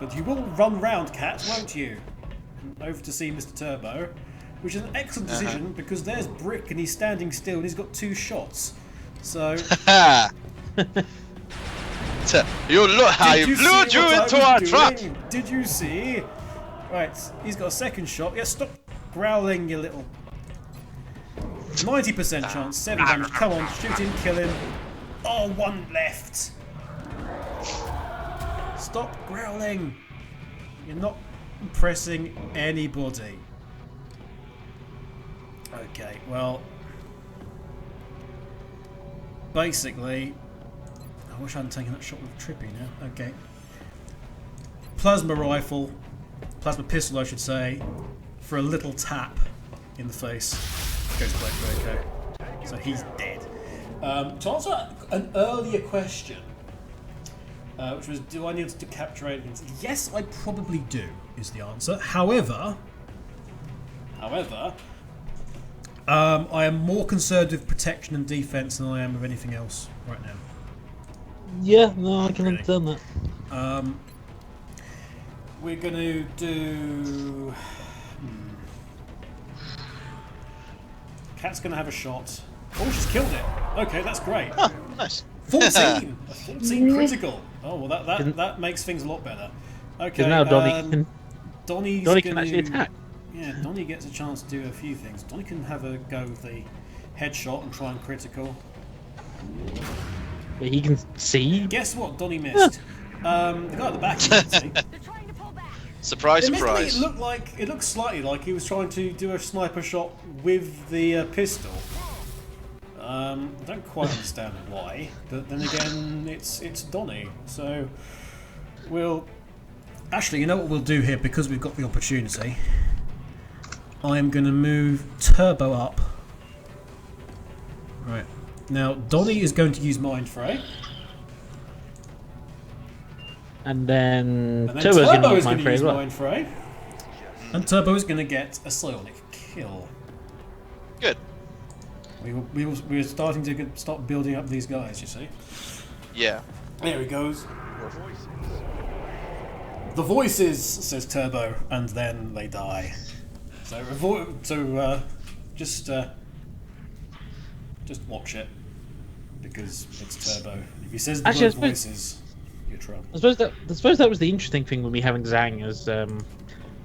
But you will run round Cat, won't you? Over to see Mr. Turbo. Which is an excellent decision because there's Brick and he's standing still and he's got 2 shots. So... You look how you lured you into our trap! Did you see? Right, he's got a second shot. Yeah, stop growling, you little... 90% chance, 7 damage. Come on, shoot him, kill him. Oh, 1 left. Stop growling. You're not impressing anybody. Okay, well... Basically... I wish I hadn't taken that shot with Trippy now. Okay. Plasma rifle. Plasma pistol, I should say. For a little tap in the face. Goes black, okay. So he's dead. To answer an earlier question, which was, do I need to capture aliens? Yes, I probably do, is the answer. However, I am more concerned with protection and defense than I am with anything else right now. yeah, no, I can understand that. We're going to do... Cat's going to have a shot. Oh, she's killed it. Okay, that's great. Huh, nice. 14! A 14 critical. Oh, well, that makes things a lot better. Okay, Now Donnie Donnie can actually attack. Yeah, Donnie gets a chance to do a few things. Donnie can have a go with the headshot and try and critical. But he can see. Guess what? Donnie missed. The guy at the back, you can see. Surprise, Admittedly, surprise. it looked slightly like he was trying to do a sniper shot with the pistol. I don't quite understand why, but then again, it's Donnie. So we'll actually, you know what we'll do here, because we've got the opportunity. I am going to move Turbo up. Right now, Donnie is going to use Mind Fray, And then and then Turbo's going to Turbo use is going Mind to Fray use as well. Mind Fray, and Turbo is going to get a psionic kill. Good. We're starting to start building up these guys. You see. Yeah. There he goes. The voices, says Turbo, and then they die. So just watch it, because it's Turbo. If he says the Actually, word voices, you're trouble. I suppose that was the interesting thing with me having Zhang as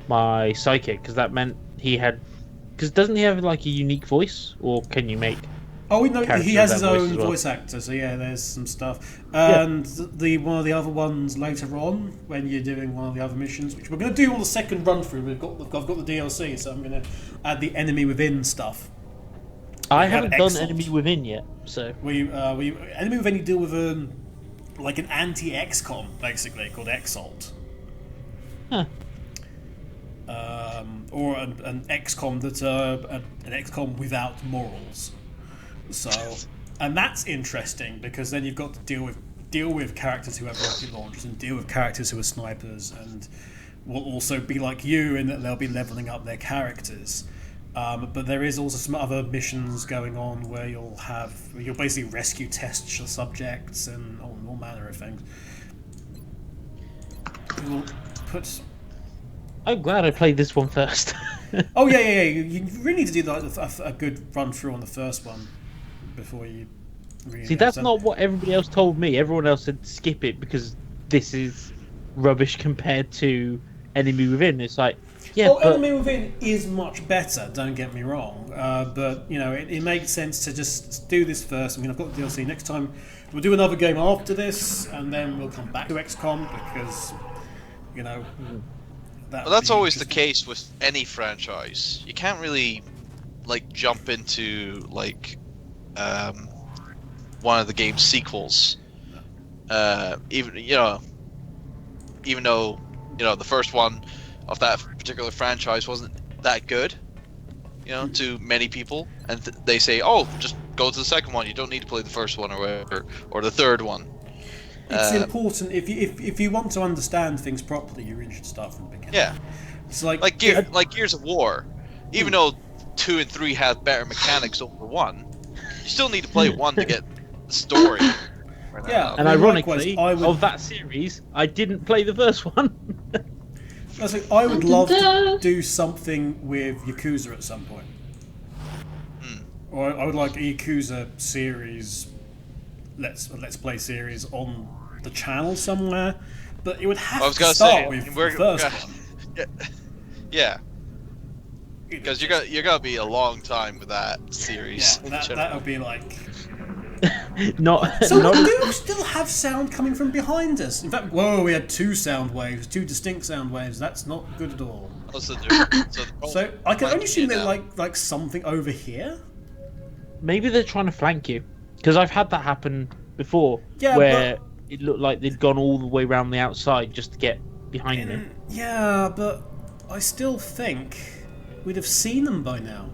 my psychic, because that meant he had. Because doesn't he have like a unique voice, or can you make? Oh, no, characters he has with his that voice own as well? voice actor, so yeah, there's some stuff. And the one of the other ones later on, when you're doing one of the other missions, which we're going to do on the second run through. I've got the DLC, so I'm going to add the enemy within stuff. I We have haven't done Exalt. Enemy Within yet, so Enemy within, you deal with like an anti-XCOM, basically, called Exalt. Huh. Or an XCOM that's an XCOM without morals. So, and that's interesting, because then you've got to deal with characters who have rocket launchers, and deal with characters who are snipers, and will also be like you in that they'll be leveling up their characters. But there is also some other missions going on where you'll basically rescue test subjects and all manner of things. We'll put. I'm glad I played this one first. Oh yeah. You really need to do a good run through on the first one before you. Really See, that's understand. not what everybody else told me. Everyone else said skip it because this is rubbish compared to Enemy Within. It's like, yeah, Well, but Enemy Within is much better. Don't get me wrong, but you know it makes sense to just do this first. I mean, I've got the DLC. Next time we'll do another game after this, and then we'll come back to XCOM, because you know. Well, that's always the case with any franchise. You can't really like jump into like one of the game's sequels. Even though the first one of that particular franchise wasn't that good, to many people, and they say, "Oh, just go to the second one. You don't need to play the first one or whatever, or the third one." It's important if you want to understand things properly, you really should start from the beginning. Yeah, it's like Gears of War. Even though 2 and 3 have better mechanics over 1, you still need to play 1 to get the story. Yeah, and I mean, ironically, likewise, of that series, I didn't play the first one. I would love to do something with Yakuza at some point. Or I would like a Yakuza series, let's play series on the channel somewhere, but it would have to start with the first one. Yeah. Because you're gonna be a long time with that series. Yeah, that would be like. not. We do still have sound coming from behind us. In fact, we had 2 sound waves, 2 distinct sound waves. That's not good at all. So I can only assume they're like something over here. Maybe they're trying to flank you, because I've had that happen before, Yeah, where it looked like they'd gone all the way around the outside just to get behind me. Yeah, but I still think we'd have seen them by now.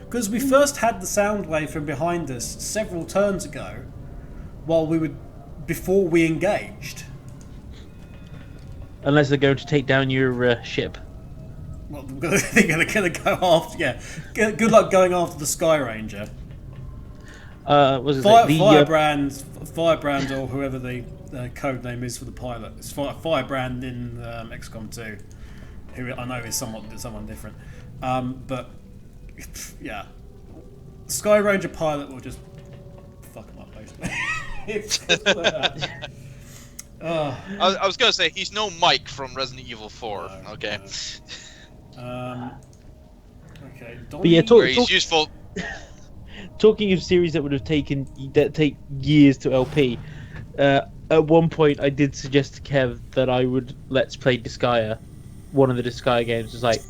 Because we first had the sound wave from behind us several turns ago, before we engaged. Unless they're going to take down your ship. Well, they're going to go after. Yeah, good luck going after the Sky Ranger. Firebrand, or whoever the code name is for the pilot. It's Firebrand in XCOM 2, who I know is someone different. But yeah, the Sky Ranger pilot will just fuck him up basically. I was gonna say he's no Mike from Resident Evil 4. No, okay. No. Okay. But yeah, he's useful. Talking of series that take years to LP, at one point I did suggest to Kev that I would let's play Disgaea, one of the Disgaea games. It's like,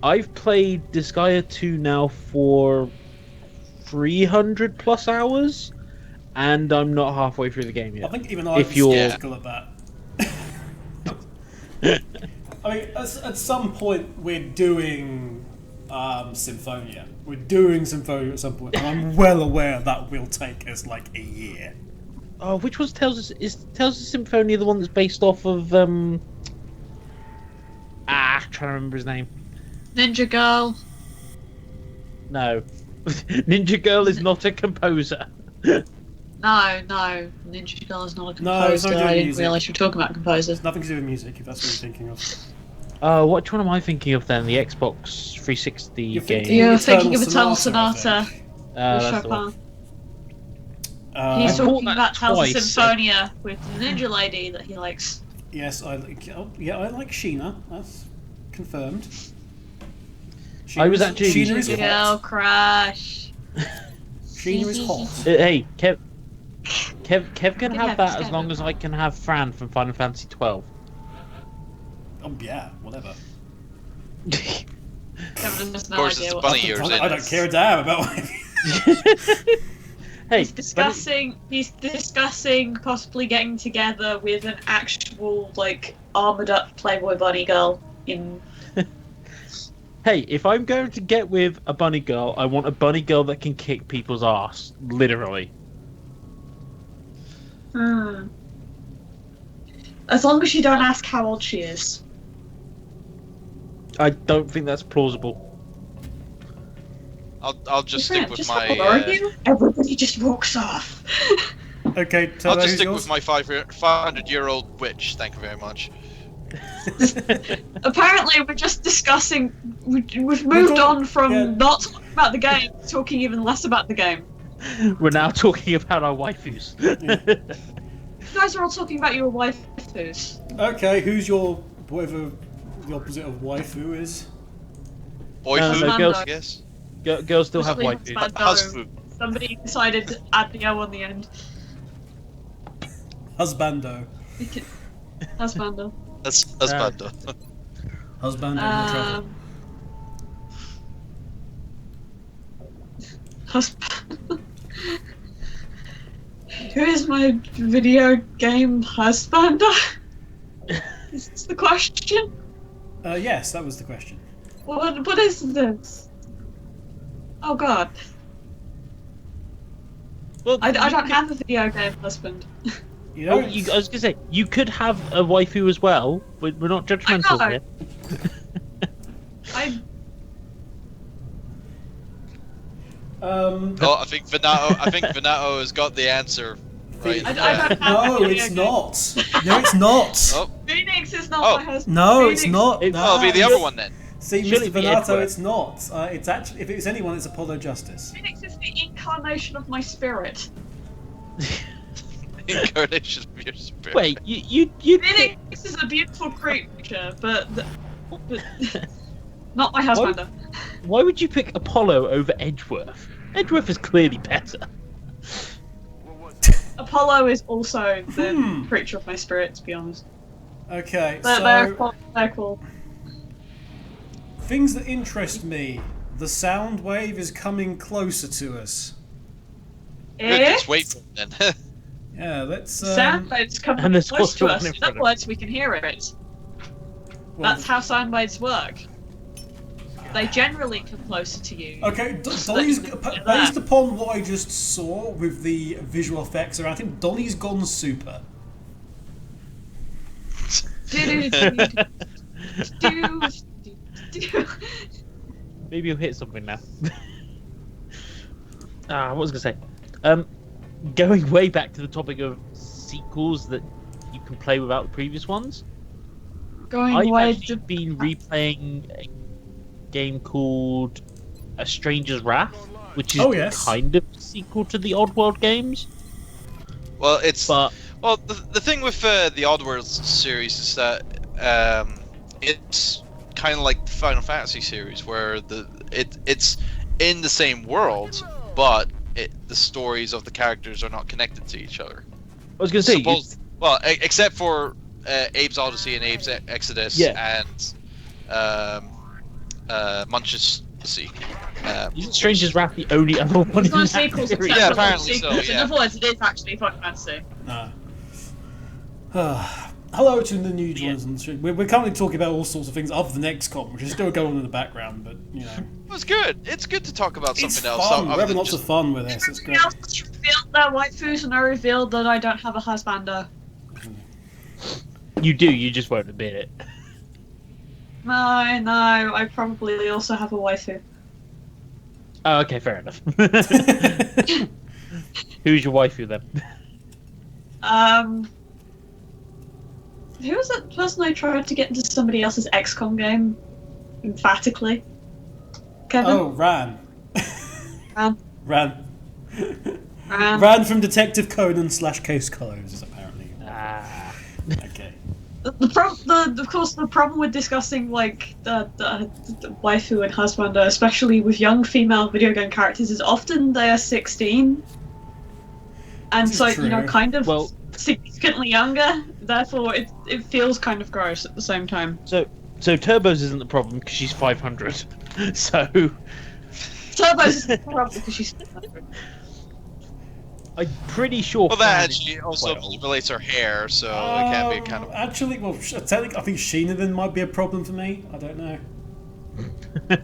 I've played Disgaea 2 now for 300 plus hours, and I'm not halfway through the game I yet. think even I'm If you're- skeptical at that. I mean, at some point we're doing Symphonia. We're doing Symphonia at some point, and I'm well aware that will take us like a year. Oh, which one's Tales of Symphonia the one that's based off of trying to remember his name. Ninja Girl. No. Ninja Girl is not a composer. No, Ninja Girl is not a No, it's composer. not doing I didn't music. realise you were talking about composers. It's nothing to do with music, if that's what you're thinking of. Which one am I thinking of then? The Xbox 360 You're game. thinking- You're Eternal thinking of Eternal Sonata, Sonata. I think. With That's the one. Chopin. I He's bought talking that about Tales of twice. Symphonia with the ninja lady that he likes. Yes, I like Sheena. That's confirmed. I was actually- Sheena is Girl hot. crush. Sheena is hot. Hey, Kev can Yeah, have that just as long as I can have Fran from Final Fantasy 12. Oh yeah, whatever. Kevin has no Of course, idea it's the what bunny I'm ears talking in I it. don't care a damn about. Hey, He's discussing possibly getting together with an actual like armored up Playboy bunny girl in. hey, if I'm going to get with a bunny girl, I want a bunny girl that can kick people's ass, literally. As long as you don't ask how old she is. I don't think that's plausible. I'll just stick with just my. how old are you? Everybody just walks off. Okay, I'll Turbo, just who's stick yours? with my 500-year-old witch. Thank you very much. Apparently, we're just discussing. We've moved on from yeah. not talking about the game to talking even less about the game. We're now talking about our waifus. You guys are all talking about your waifus. Okay, who's your whatever the opposite of waifu is? Boyfu, no, girls- I guess. Girls still have Husband. waifus. Husfu. Somebody decided to add the O on the end. Husbando. Husbando. That's bad though. Husbando, no trouble. Husband. Who is my video game husbander? Is this the question? Yes, that was the question. What is this? Oh god. Well, I don't have a video game husband. You Oh, know, I was gonna say you could have a waifu as well. We're not judgmental know. here. Oh, I think Venato has got the answer. Right. I don't have no, a video it's game. not. No, it's not. Oh, Phoenix is not Oh. my husband. No, Phoenix. it's not. It- No. I'll be the other one then. See, Surely Mr. be Venato, Edward. it's not. It's actually, if it was anyone, it's Apollo Justice. Phoenix is the incarnation of my spirit. Incarnation of your spirit. Wait, you Phoenix is a beautiful creature, but not my husbander. Why would you pick Apollo over Edgeworth? Edgeworth is clearly better. Apollo is also the Hmm. creature of my spirit, to be honest. Okay, But they're so cool. They're cool. things that interest me. The sound wave is coming closer to us. Good, Eh? just wait for it then. Yeah, let's. Sound waves coming and there's close to also us. one in In front other of words, we can hear it. well, That's how sound waves work. They generally come closer to you. Okay, So Donnie's that you can hear based that. upon what I just saw with the visual effects around him. Donnie's gone super. Maybe you'll hit something now. What was I gonna say? Going way back to the topic of sequels that you can play without the previous ones. Going I've way actually been replaying a game called A Stranger's Wrath, which is Oh, yes. kind of a sequel to the Oddworld games, Well, it's but the thing with the Oddworld series is that it's kind of like the Final Fantasy series, where it's in the same world, but the stories of the characters are not connected to each other. I was gonna say Except for Abe's Odyssey and Abe's Exodus Yeah. and Munch's Sea. Isn't Stranger's Wrath the only other one? It's not in a that sequel, series? except Yeah, for the apparently so, sequels. yeah. In other words, it is actually Final Fantasy. No. Hello to the new joiners on the stream. We're currently talking about all sorts of things other than XCOM, which is still going on in the background, but, you know. It was good. It's good to talk about It's something else. fun. other We're having than lots just- of fun with this. It's great. Everybody else has revealed their waifus, and I revealed that I don't have a husbander. You do, you just won't admit it. No, I probably also have a waifu. Oh, okay, fair enough. Who's your waifu then? Who was that person I tried to get into somebody else's XCOM game? Emphatically. Kevin? Oh, Ran. Ran. Ran. Ran. Ran from Detective Conan / Case Closed, apparently. Ah. Okay. Of course, the problem with discussing like the waifu and husbander, especially with young female video game characters, is often they are 16, and This is so true. you know, kind of Well- significantly younger. Therefore, it feels kind of gross at the same time. So Turbo's isn't the problem because she's 500. So Turbo's is the problem because she's. I'm pretty sure. Well, Fran that is actually also quite old. relates her hair, so it can be kind of. Actually, well, technically, I think Sheena then might be a problem for me. I don't know. I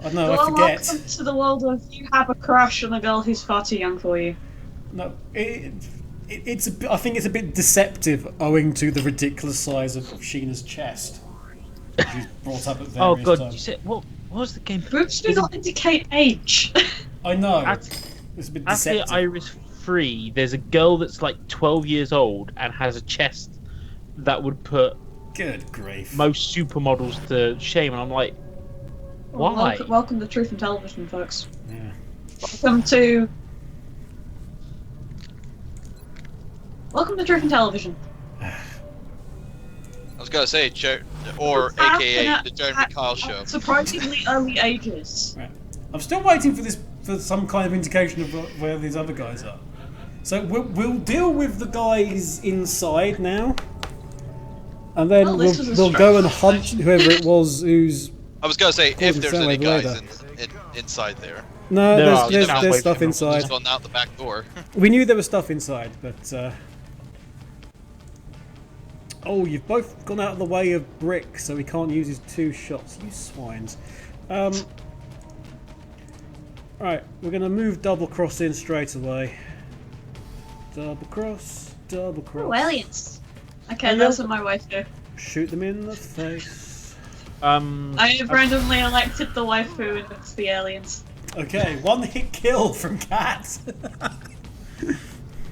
don't know, I Well, forget. welcome to the world of you have a crush on a girl who's far too young for you. No, it's a bit, I think it's a bit deceptive owing to the ridiculous size of Sheena's chest. She's brought up at various Oh god, times. you said what was the game? Boobs do not indicate age. I know. At- It's a bit At the deceptive. Iris 3, there's a girl that's like 12 years old and has a chest that would put Good grief. most supermodels to shame, and I'm like, why? Welcome to Truth and Television, folks. Yeah. Welcome to Truth and Television. I was gonna say, or It's happening AKA at- the Jeremy Kyle show. Surprisingly early ages. Right. I'm still waiting for some kind of indication of where these other guys are. So we'll deal with the guys inside now, and then Oh, this was a we'll go and stressful hunt whoever it was who's. I was gonna say, if Causing there's sound any wave guys later. inside there. No, There there's, are. there's, Sound there's waves stuff from inside. Just gone out the back door. We knew there was stuff inside, but. Oh, you've both gone out of the way of Brick, so he can't use his 2 shots. You swines. Right, we're going to move double cross in straight away. Double cross, double cross. Oh, aliens. Okay, those are my waifu. Shoot them in the face. I have randomly elected the waifu and it's the aliens. Okay, 1-hit kill from Cat.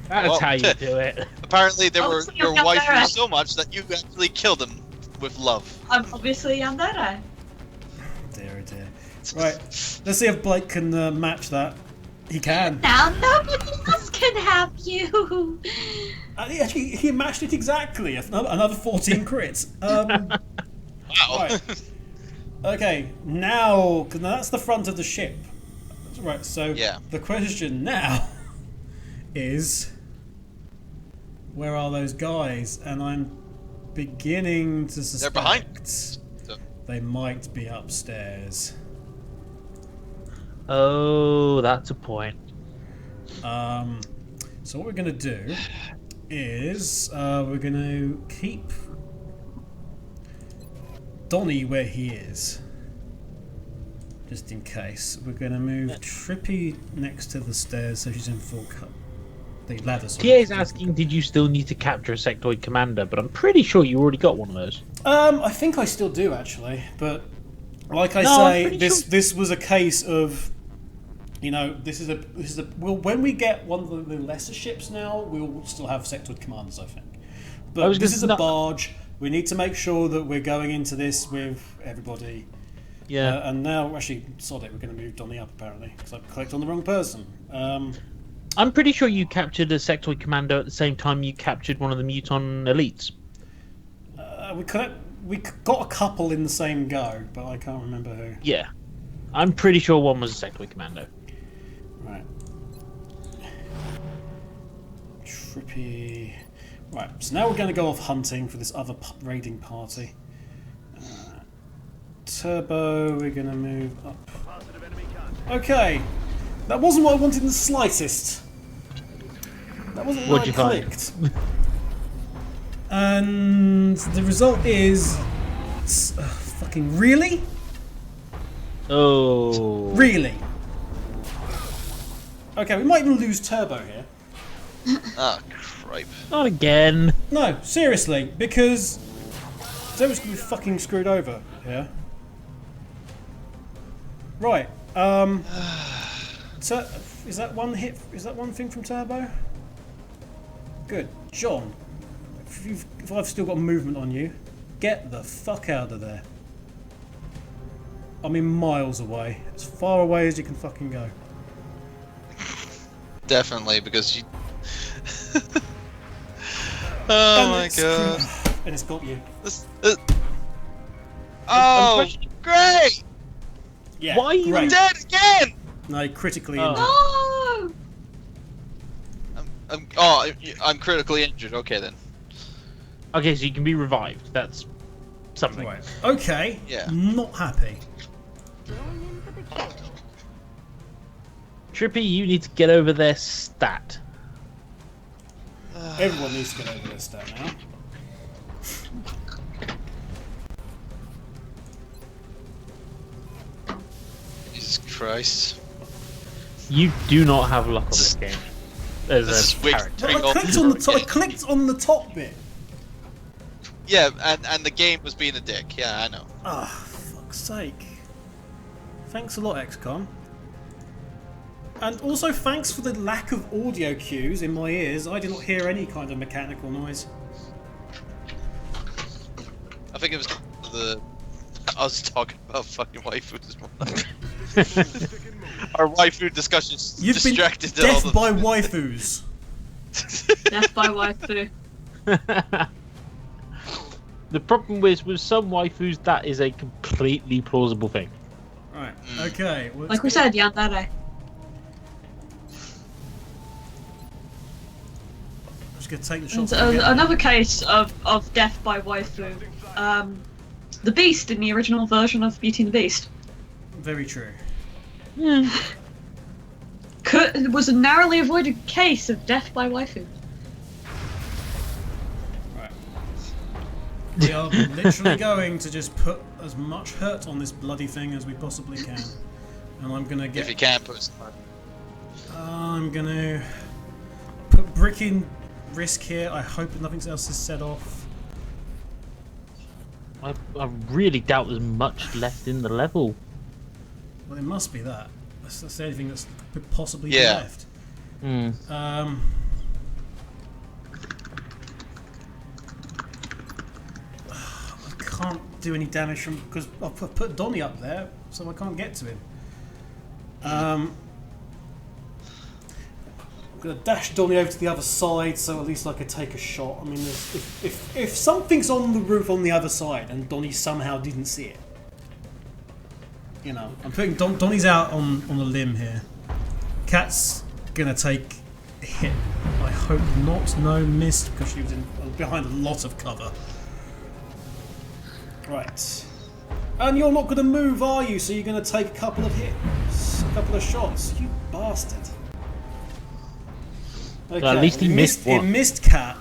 That's Well, how you do it. Apparently, there were so your you're wife there. so much that you actually killed them with love. I'm obviously yandere. Dear, oh dear. Right, let's see if Blake can match that. He can. Now nobody else can have you. He matched it exactly. Another 14 crits. Wow. Right. Okay, now, because that's the front of the ship. Right, so Yeah. the question now is, where are those guys? And I'm beginning to suspect behind. they might be upstairs. Oh, that's a point. So what we're going to do is we're going to keep Donnie where he is, just in case. We're going to move Trippy next to the stairs so she's in full cut. The ladders. TA is asking, did you still need to capture a sectoid commander? But I'm pretty sure you already got one of those. I think I still do actually, but like I No, I'm say, pretty this sure- this was a case of, you know, this is a well, when we get one of the lesser ships now, we'll still have sectoid commanders, I think. But was this gonna- is a no- barge. We need to make sure that we're going into this with everybody. Yeah. And now, actually, sod it, we're going to move Donnie up apparently because I clicked on the wrong person. I'm pretty sure you captured a sectoid commander at the same time you captured one of the Muton elites. We got a couple in the same go, but I can't remember who. Yeah. I'm pretty sure one was a sectoid commando. Right. Trippy. Right, so now we're going to go off hunting for this other raiding party. Turbo, we're going to move up. Positive enemy contact. Okay. That wasn't what I wanted in the slightest. That wasn't what What'd I you find? clicked. And the result is... fucking really? Oh. Really? Okay, we might even lose Turbo here. Ah, cripe. Not again. No, seriously, because Turbo's gonna be fucking screwed over here. Right, so, is that one hit? Is that one thing from Turbo? Good. John, if I've still got movement on you, get the fuck out of there. I mean miles away. As far away as you can fucking go. Definitely, because you... oh And my it's- god. And it's got you. This, oh, great! Yeah, Why are you great. Dead again! No, critically Oh. injured. No! I'm critically injured. Okay then. Okay, so you can be revived. That's something. Right. Okay. Yeah. Not happy. Going in for the kill. Trippy, you need to get over their stat. Everyone needs to get over this stat now. Jesus Christ. You do not have luck on this game. As This is a weak. character. Well, I clicked on the top. I clicked on the top bit. Yeah, and the game was being a dick. Yeah, I know. Ah, fuck's sake. Thanks a lot, XCOM. And also thanks for the lack of audio cues in my ears. I did not hear any kind of mechanical noise. I think it was the... I was talking about fucking waifu this morning. Our waifu discussions You've distracted been all death by waifus. Death by waifu. The problem is with some waifus, that is a completely plausible thing. Right. Okay. Well, Like we said, yandere. I'm just gonna take the And, shots. again. another case of death by waifu. The Beast in the original version of Beauty and the Beast. Very true. It was a narrowly avoided case of death by waifu. Right. We are literally going to just put as much hurt on this bloody thing as we possibly can. And I'm gonna get... If you can put it I'm gonna put Brick in risk here. I hope nothing else is set off. I really doubt there's much left in the level. Well, it must be that. That's the only thing that's could possibly be Yeah. left. Hmm. I can't do any damage from because I've put Donnie up there, so I can't get to him. I'm gonna dash Donnie over to the other side, so at least I could take a shot. I mean, if something's on the roof on the other side and Donnie somehow didn't see it, you know, I'm putting Donnie's out on a limb here. Cat's gonna take a hit. I hope not. No, missed because she was behind a lot of cover. Right. And you're not going to move, are you? So you're going to take a couple of hits, a couple of shots. You bastard. Okay. Well, at least he missed one. It missed Cat.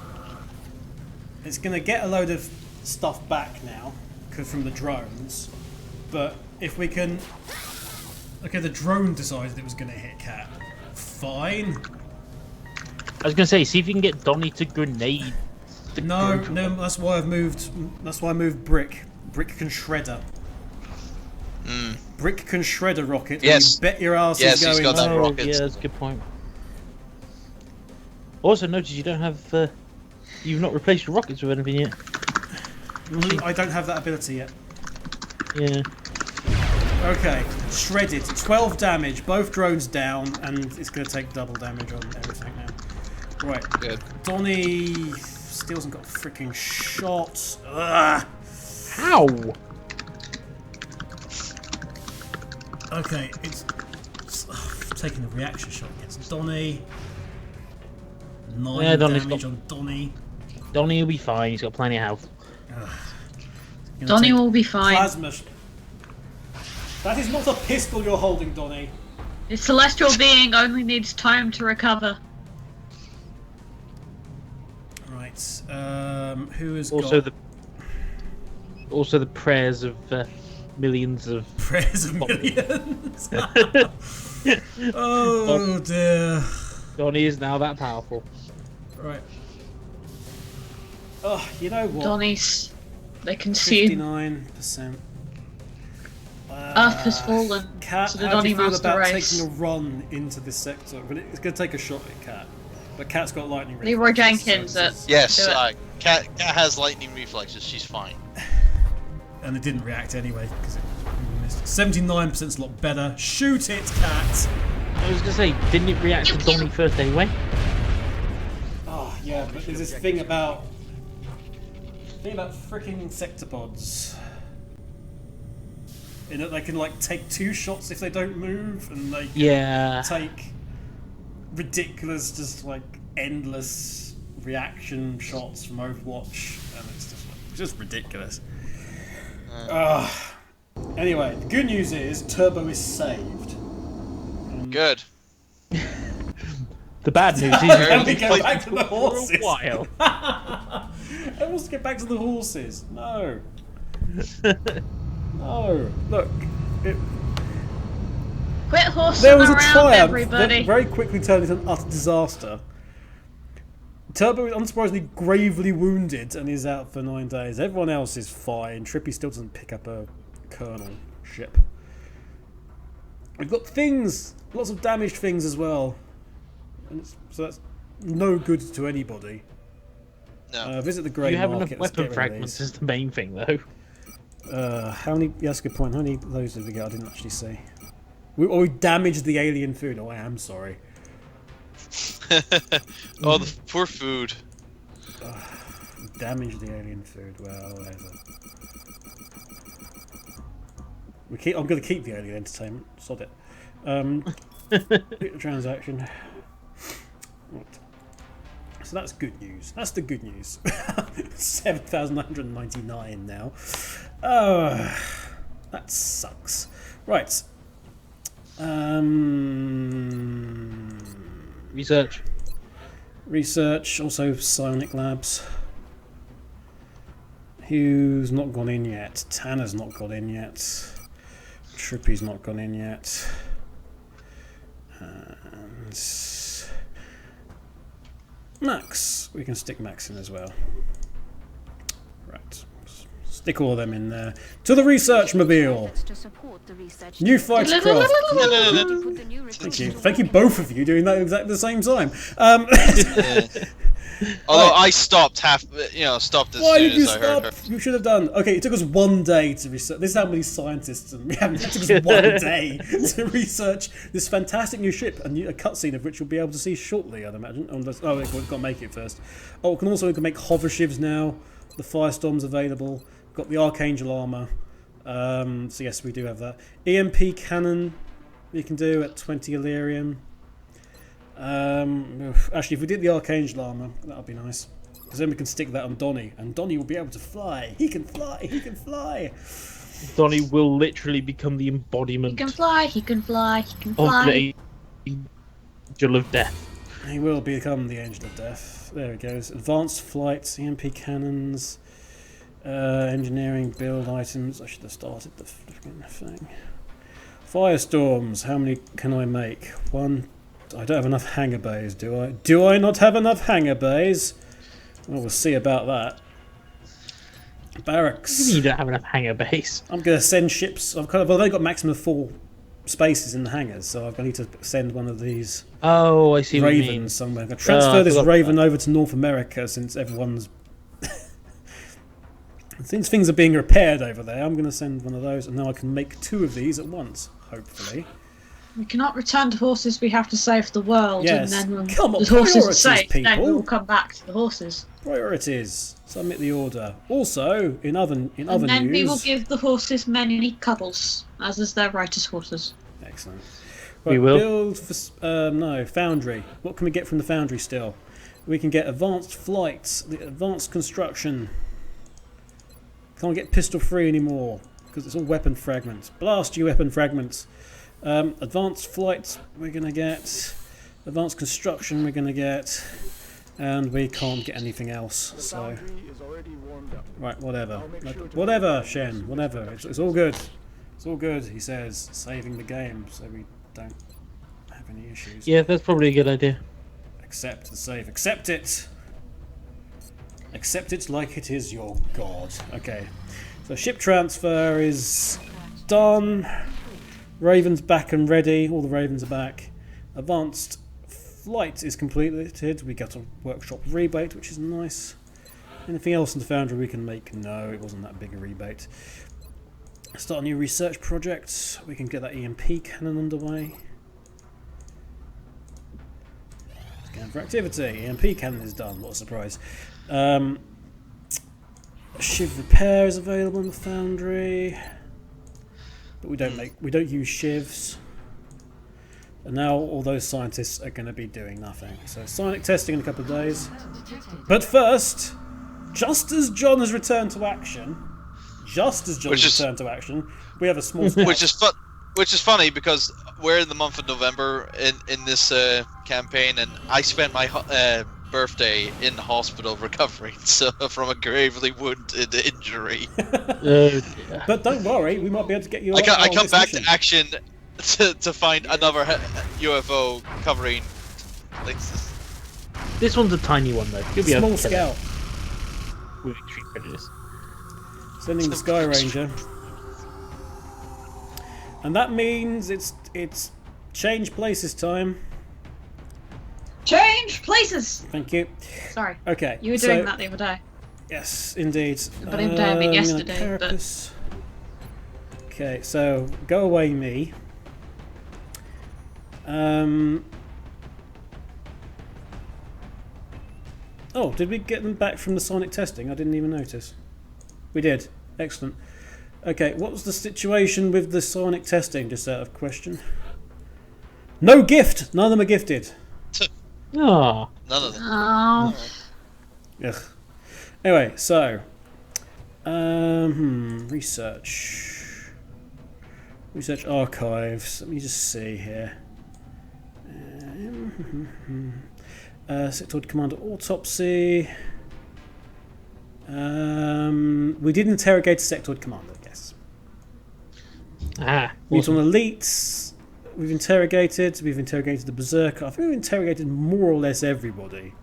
It's going to get a load of stuff back now from the drones. But if we can... Okay, the drone decided it was going to hit Cat. Fine. I was gonna say, see if you can get Donnie to grenade. No, that's why I've moved. That's why I moved Brick. Brick can shredder. Brick can shredder rocket. Yes. And you bet your ass Yes, is he's going. got that Oh, rocket. yeah, that's a good point. Also, notice you don't have. You've not replaced your rockets with anything yet. I don't have that ability yet. Yeah. Okay, shredded. 12 damage. Both drones down, and it's going to take double damage on everything now. Right. Good. Donnie still hasn't got a freaking shot. Ugh. How? Okay, it's taking a reaction shot against Donnie. 9 Yeah, Donnie's damage got- on Donnie. Donnie will be fine. He's got plenty of health. Gonna Donnie take will be fine. Plasma. That is not a pistol you're holding, Donnie. The celestial being only needs time to recover. Right. Who has Also got... the prayers of millions of Prayers of millions. Oh dear. Donnie is now that powerful. Right. Oh, you know what? Donnies, they consume. 59%. Earth has fallen Cat, to the how do Donnie you feel Master about race. taking a run into this sector? But it's going to take a shot at Cat. But Cat's got lightning Leroy reflexes, Jenkins so it. it's- Yes, Do it. Cat has lightning reflexes. She's fine. And it didn't react anyway because it missed. 79% is a lot better. Shoot it, Cat! I was gonna say, didn't it react to Donnie first anyway? Oh yeah, but there's this thing about freaking sectopods. In that they can like take 2 shots if they don't move, and they can Yeah. take ridiculous, just like endless reaction shots from Overwatch, and it's just ridiculous. Anyway, the good news is Turbo is saved. Good. The bad news is And we he's go played back to the for a horses. while. I want to get back to the horses. No. No. Look. Quit horsing There was a around, triumph everybody. that very quickly turned into an utter disaster. Turbo is unsurprisingly gravely wounded and is out for 9 days. Everyone else is fine. Trippy still doesn't pick up a colonel ship. We've got things, lots of damaged things as well. And so that's no good to anybody. No. Visit the grey You have market. enough let's get weapon rid of fragments these. is the main thing, though. How many? Yeah, that's a good point. How many of those did we get? I didn't actually see. We damaged the alien food. Oh, I am sorry. Oh, the poor food. Damaged the alien food. Well, whatever. I'm going to keep the alien entertainment. Sod it. Transaction. Right. So that's good news. That's the good news. 7,999 now. Oh, that sucks. Right. Research. Also, Psionic Labs. Hugh's not gone in yet. Tanner's not gone in yet. Trippy's not gone in yet. And Max. We can stick Max in as well. Right. Stick all of them in there. To the research mobile. To support the research New fighter craft. put the new Thank you. Thank you both of you doing that exactly the same time. Although I stopped stopped as Why soon did you as I heard her. stop? You should have done. Okay, it took us 1 day to research. This is how many scientists, and we haven't. It took us 1 day to research this fantastic new ship, a cutscene of which you'll be able to see shortly, I'd imagine. We've got to make it first. Oh, we can make hover shivs now. The Firestorm's available. We've got the Archangel armor. So yes, we do have that. EMP cannon. We can do at 20 Illyrium. Actually, if we did the Archangel armor, that would be nice. Because then we can stick that on Donnie, and Donnie will be able to fly. He can fly. He can fly. Donnie will literally become the embodiment He can fly, he can fly, he can of fly. the angel of death. He will become the Angel of Death. There it goes. Advanced flights, EMP cannons, engineering build items. I should have started the freaking thing. Firestorms. How many can I make? 1. I don't have enough hangar bays, do I? Do I not have enough hangar bays? Well, we'll see about that. Barracks. You don't have enough hangar base. I'm going to send ships. I've only got maximum 4 spaces in the hangars, so I need to send one of these Oh, I see what you mean. Ravens somewhere. I'm going to transfer I this forgot Raven over to North America since everyone's... Since things are being repaired over there, I'm going to send one of those, and now I can make 2 of these at once, hopefully. We cannot return to horses, we have to save the world, Yes. and then when Come on, the horses are priorities, safe, then we people. will come back to the horses. Priorities. Submit the order. Also, in other And then news... we will give the horses many cuddles, as is their right as horses. Excellent. We Right, will. build for Foundry. What can we get from the Foundry still? We can get advanced flights, the advanced construction. Can't get pistol free anymore. because it's all weapon fragments. Blast you, weapon fragments. Advanced flight we're going to get. Advanced construction we're going to get. And we can't get anything else, so... Right, whatever. Whatever, Shen, whatever. It's all good. It's all good, he says, saving the game so we don't have any issues. Yeah, that's probably a good idea. Accept the save. Accept it! Accept it like it is your god. Okay. So ship transfer is done. Raven's back and ready. All the Ravens are back. Advanced flight is completed. We got a workshop rebate, which is nice. Anything else in the foundry we can make? No, it wasn't that big a rebate. Start a new research project. We can get that EMP cannon underway. Scan for activity. EMP cannon is done. What a surprise. Shiv repair is available in the foundry, but we don't use shivs. And now all those scientists are going to be doing nothing. So psionic testing in a couple of days. But first, just as John has returned to action, we have a small scout. Which is funny because we're in the month of November in this campaign, and I spent my birthday in the hospital recovering from a gravely wounded injury. But don't worry, we might be able to get you. I come back to action to find another UFO covering places. This one's a tiny one though. You'll be able small to kill scout. it with extreme prejudice. Sending the Sky Ranger. And that means it's change places time. Change places! Thank you. Sorry. Okay. You were doing that the other day. Yes, indeed. But the other day, I mean yesterday. But... Okay, so go away, me. Oh, did we get them back from the sonic testing? I didn't even notice. We did. Excellent. Okay, what was the situation with the sonic testing, just out of question? No gift! None of them are gifted. Ah. None of them. Oh. Ugh. Anyway, so... research. Research archives. Let me just see here. Sectoid Commander Autopsy. We did interrogate a Sectoid Commander, yes. Ah. Mutant Elites. We've interrogated the Berserker. I think we've interrogated more or less everybody.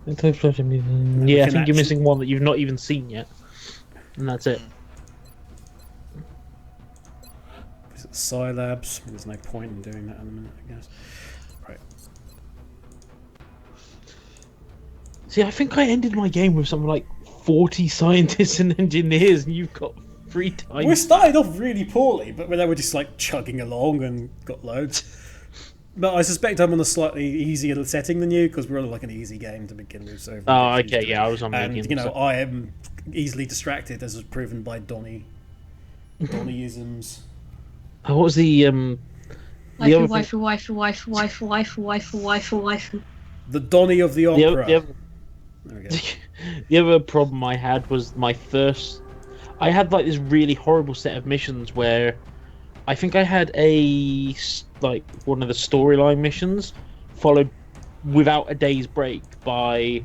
Yeah, I think you're missing one that you've not even seen yet. And that's it. Is it the Scilabs? There's no point in doing that in a minute, I guess. Right. See, I think I ended my game with something like 40 scientists and engineers, and you've got 3 times. We started off really poorly, but they were just like chugging along and got loads. But I suspect I'm on a slightly easier setting than you, because we're on like an easy game to begin with. So oh, okay, yeah, I was on and medium. you know, So. I am easily distracted, as was proven by Donnie. Donnieisms. What was the other Waifu. The Donnie of the opera. There we go. the other problem I had was my first. I had like this really horrible set of missions where I think I had one of the storyline missions followed without a day's break by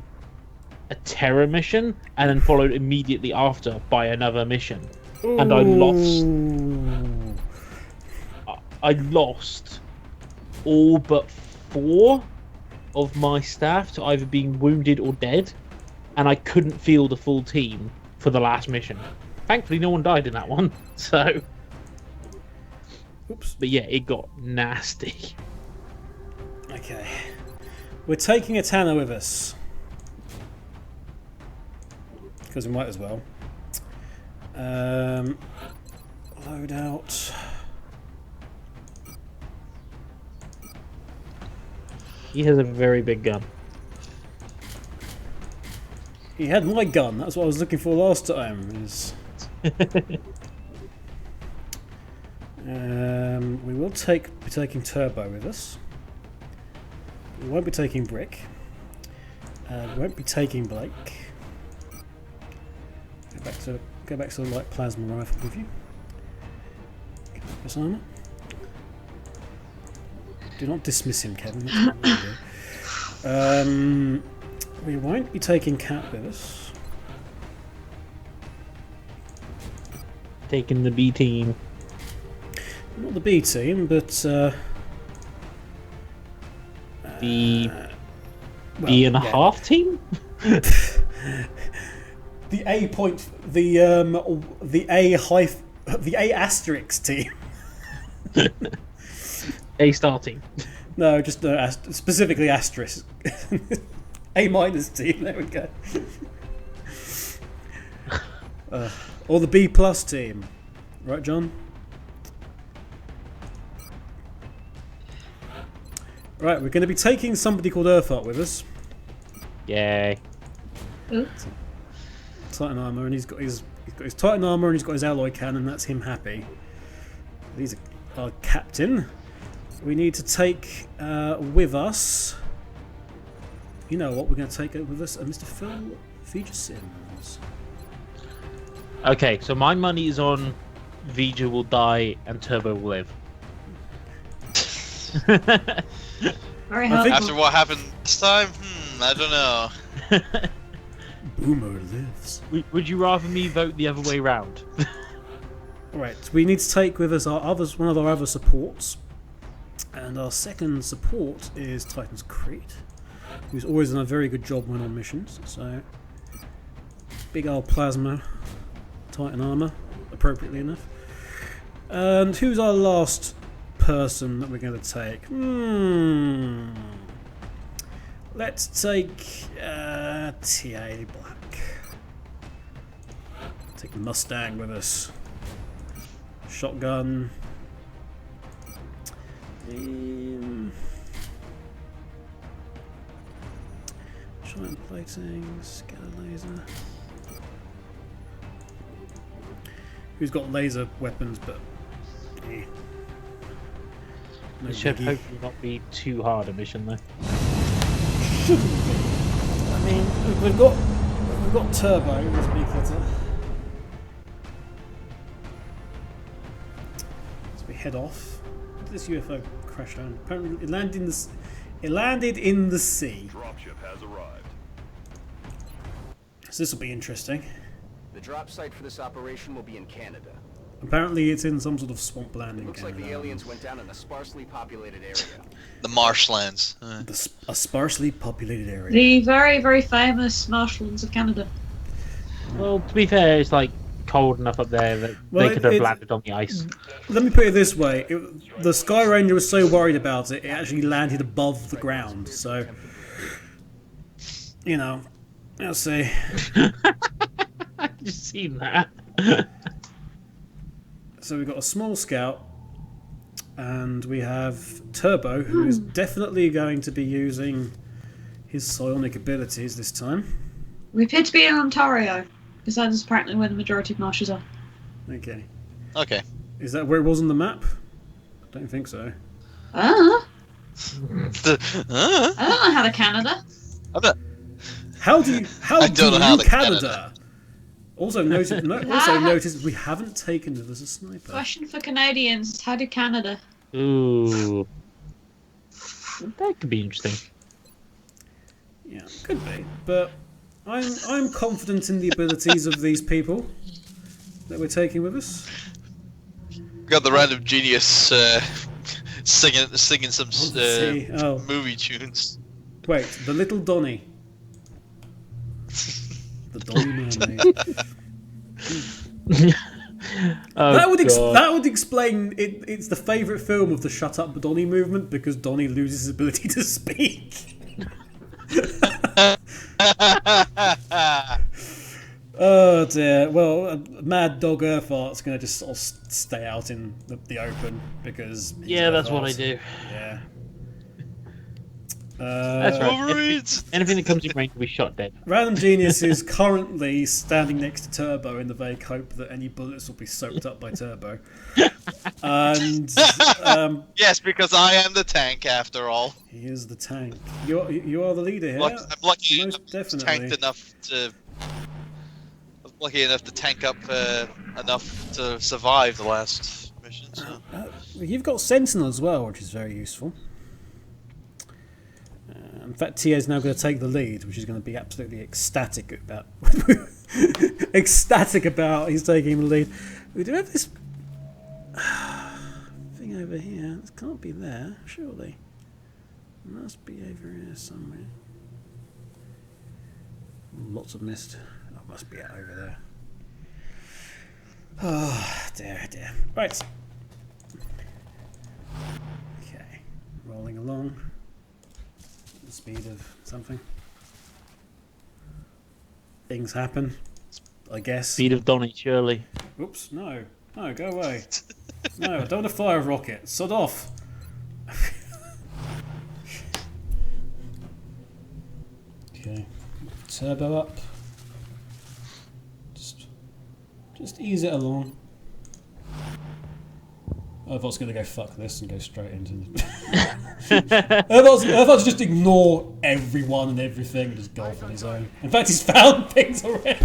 a terror mission, and then followed immediately after by another mission. Ooh. And I lost all but 4 of my staff to either being wounded or dead, and I couldn't field a full team for the last mission. Thankfully, no one died in that one, so... Oops. But yeah, it got nasty. Okay. We're taking a Tanner with us. Because we might as well. Load out. He has a very big gun. He had my gun. That's what I was looking for last time. We will be taking Turbo with us. We won't be taking Brick. We won't be taking Blake. Go back to Go back to the light plasma rifle with you. This armor. Do not dismiss him, Kevin. That's what we'll do. We won't be taking Cat with us. Taking the B team. Not the B team, but The well, B and a yeah. half team? The A point, the A asterisk team. A star team. No, just specifically asterisk. A minus team. There we go. Or the B plus team, right, John? Right, we're going to be taking somebody called Urtheart with us. Yay. Titan armor, and he's got his Titan armor, and he's got his alloy cannon. That's him happy. He's our captain. We need to take with us. You know what? We're going to take with us, Mr. Phil Vigasims. Okay, so my money is on Vija will die and Turbo will live. Very I helpful. think- After what happened this time, I don't know. Boomer lives. Would you rather me vote the other way round? Right, we need to take with us one of our other supports, and our second support is Titan's Crete, who's always done a very good job when on missions. So, big old plasma, Titan armor, appropriately enough. And who's our last person that we're going to take? Let's take TA Black. Take the Mustang with us. Shotgun. Giant plating. Scatter laser. Who's got laser weapons, but no It should biggie. hopefully not be too hard a mission though. Shouldn't be. I mean, we've got Turbo as big hitter. So we head off. This UFO crash down. Apparently, it landed in the sea. Dropship has arrived. So this will be interesting. The drop site for this operation will be in Canada. Apparently, it's in some sort of swamp land in Looks like Canada. the aliens went down in a sparsely populated area. The marshlands. A sparsely populated area. The very, very famous marshlands of Canada. Well, to be fair, it's like cold enough up there that Well, they could have it- landed on the ice. Let me put it this way: the Sky Ranger was so worried about it, it actually landed above the ground. So, you know, let's see. I've just seen that. So we've got a small scout, and we have Turbo, who is definitely going to be using his psionic abilities this time. We appear to be in Ontario, because that is apparently where the majority of marshes are. Okay, Okay. is that where it was on the map? I don't think so. Ah, The, I don't know how to Canada. I'm not. How do you I don't know how to Canada? Also notice we haven't taken it as a sniper. Question for Canadians: how do Canada? Ooh. That could be interesting. Yeah, could be, but I'm confident in the abilities of these people that we're taking with us. Got the random genius singing some see. Oh. movie tunes. Wait, the little Donnie. The Donnie Mermaid. Oh, that would God. that would explain it. It's the favourite film of the "Shut Up, Donnie" movement because Donnie loses his ability to speak. Oh dear. Well, Mad Dog Urtheart's going to just sort of stay out in the open because he's Yeah, that's what I Urtheart. do. Yeah. That's right. Wolverines! Anything that comes in range will be shot dead. Random Genius is currently standing next to Turbo in the vague hope that any bullets will be soaked up by Turbo. And Yes, because I am the tank after all. he is the tank. You are the leader here. I'm lucky most I'm definitely. tanked enough to. lucky enough to tank up enough to survive the last mission. So. You've got Sentinel as well, which is very useful. In fact, Tia's now going to take the lead, which is going to be absolutely ecstatic about. Ecstatic about he's taking the lead. We do have this thing over here. This can't be there, surely. It must be over here somewhere. Lots of mist. Oh, it must be out over there. Oh, dear, dear. Right. Okay. Rolling along. The speed of something. Things happen, I guess. Speed of Donnie, surely. Oops, no. No, go away. No, I don't want to fire a rocket. Sod off. Okay. Turbo up. Just ease it along. Urtheart's going to go fuck this and go straight into the... Urtheart's just ignore everyone and everything and just go off on his own. In fact, he's found things already.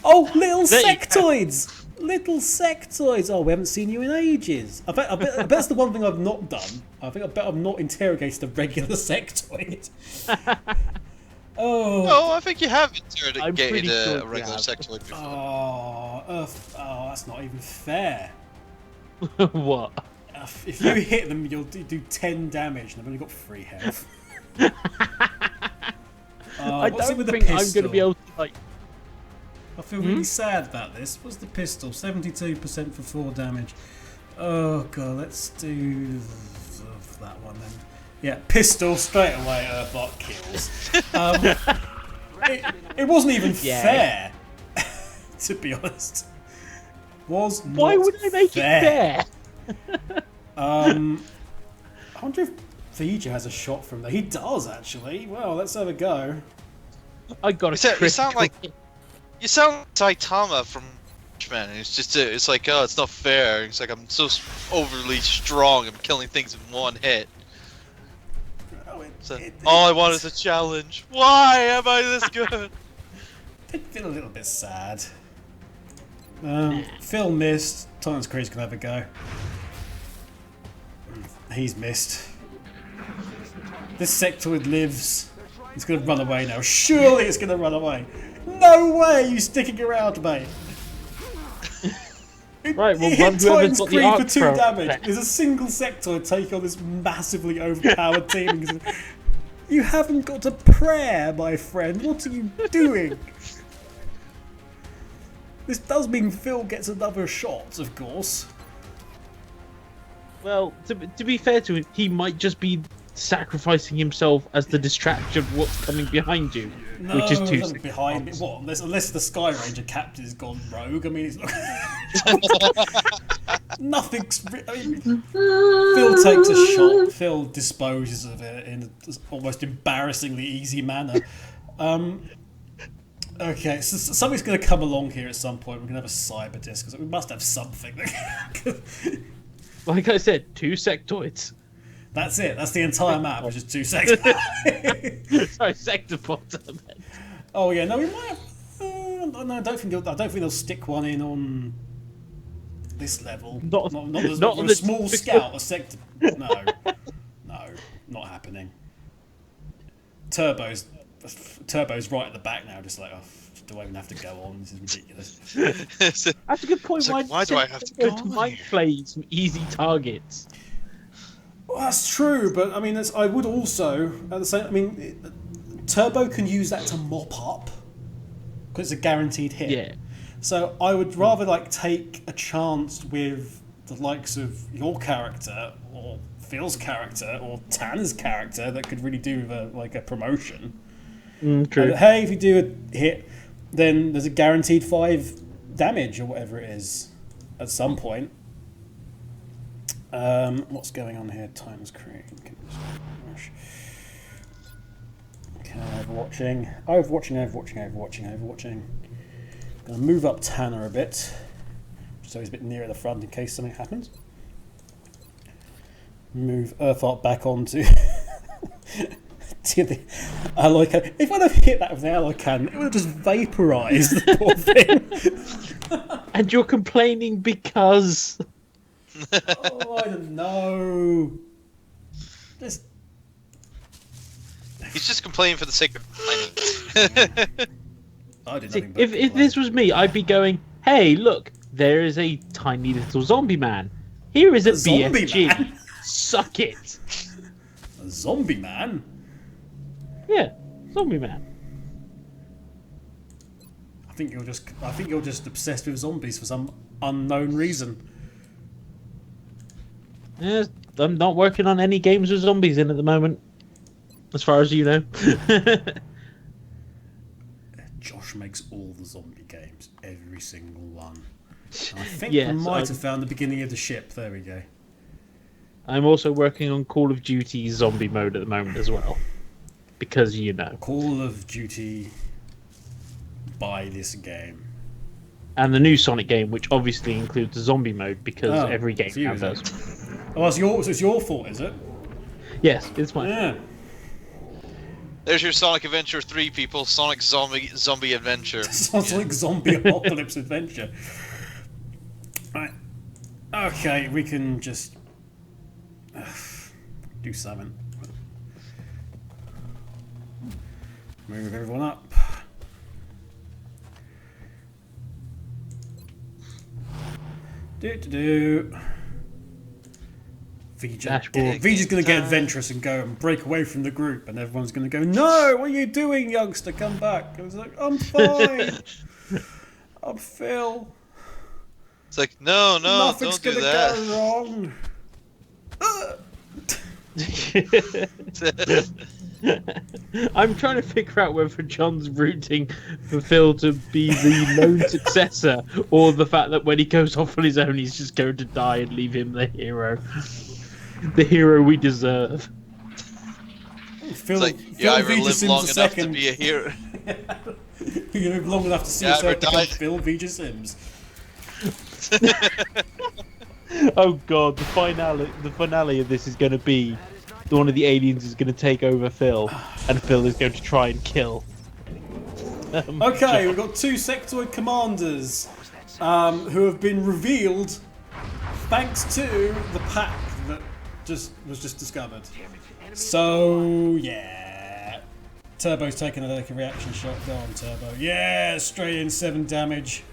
Oh, little sectoids! Little sectoids! Oh, we haven't seen you in ages. I bet that's the one thing I've not done. I bet I've not interrogated a regular sectoid. Oh, I think you have interrogated sure a regular sectoid before. Oh, that's not even fair. What? If you hit them, you'll do 10 damage, and I've only got 3 health. I what's it don't with the think I'm pistol? going to be able to, like... I feel really sad about this. What's the pistol? 72% for 4 damage. Oh god, let's do that one then. Yeah, pistol straight away. Urtheart kills. It wasn't even fair, to be honest. Why would I make it fair? I wonder if Vija has a shot from there. He does actually. Well, let's have a go. I got a You sound like Saitama from Man. It's like, oh, it's not fair. It's like, I'm so overly strong. I'm killing things in one hit. All I want is a challenge. Why am I this good? Did feel a little bit sad. Phil missed. Titan's Creed's gonna have a go. He's missed. This sectoid lives. It's gonna run away now. Surely it's gonna run away. No way! You sticking around, mate. Right, well, it hit Titan's got Creed the for 2 arc damage. There's a single sectoid taking on this massively overpowered team. You haven't got a prayer, my friend. What are you doing? This does mean Phil gets another shot, of course. Well, to be fair to him, he might just be sacrificing himself as the distraction of what's coming behind you, No, which is 2 seconds behind me. What? Unless the Sky Ranger captain has gone rogue. I mean, it's not. Nothing's. I mean, Phil takes a shot. Phil disposes of it in an almost embarrassingly easy manner. Okay, so something's going to come along here at some point. We're going to have a cyber disc because we must have something. Like I said, 2 sectoids. That's it. That's the entire map, which is 2 seconds. Sorry, sectopods. Oh yeah, no, we might have. No, I don't think they'll stick one in on this level. Not on a small scout. A sector. No, not happening. Turbo's right at the back now, just like, oh, do I even have to go on? This is ridiculous. That's a good point. Why do I have to go on might play some easy targets? Well, that's true, but I mean, I would also at the same. I mean, Turbo can use that to mop up because it's a guaranteed hit. Yeah. So I would rather like take a chance with the likes of your character or Phil's character or Tanner's character that could really do a promotion. True. Hey, if you do a hit, then there's a guaranteed 5 damage or whatever it is at some point. What's going on here? Times Creed. Okay, overwatching. Gonna move up Tanner a bit, so he's a bit nearer the front in case something happens. Move Urtheart back onto I like if I'd have hit that with the ally cannon, it would have just vaporized the poor thing. And you're complaining because... Oh, I don't know. Just... He's just complaining for the sake of complaining. I did See, nothing but if this was me, I'd be going, hey, look, there is a tiny little zombie man. Here is a zombie BFG. man? Suck it. A zombie man? Yeah, zombie man. I think you're just obsessed with zombies for some unknown reason. Yeah, I'm not working on any games with zombies in at the moment, as far as you know. Josh makes all the zombie games, every single one. And I think Yes, we might have found the beginning of the ship. There we go. I'm also working on Call of Duty zombie mode at the moment as well, because you know. Call of Duty. Buy this game. And the new Sonic game, which obviously includes the zombie mode, because every game it's you, now is it? does. Oh, it's your fault, is it? Yes, it's mine. Yeah. There's your Sonic Adventure 3, people. Sonic Zombie Adventure. Sounds like Zombie Apocalypse Adventure. Right. Okay, we can just do something. Move everyone up. Do. Dashboard. VJ's going to get adventurous and go and break away from the group, and everyone's going to go, "No, what are you doing, youngster? Come back!" I was like, "I'm fine. I'm Phil. It's like, no, Nothing's don't do gonna that. go wrong." I'm trying to figure out whether John's rooting for Phil to be the lone successor, or the fact that when he goes off on his own, he's just going to die and leave him the hero. The hero we deserve. Phil, It's like, you Phil either Vija live Sims long the enough second. to be a hero. You live long enough to see Yeah, yourself ever become died. Phil Vija Sims. Oh god, the finale of this is going to be one of the aliens is going to take over Phil, and Phil is going to try and kill. Okay, we've got two sectoid commanders who have been revealed thanks to the pack that was just discovered. So yeah, Turbo's taking a reaction shot. Go on, Turbo. Yeah, straight in 7 damage.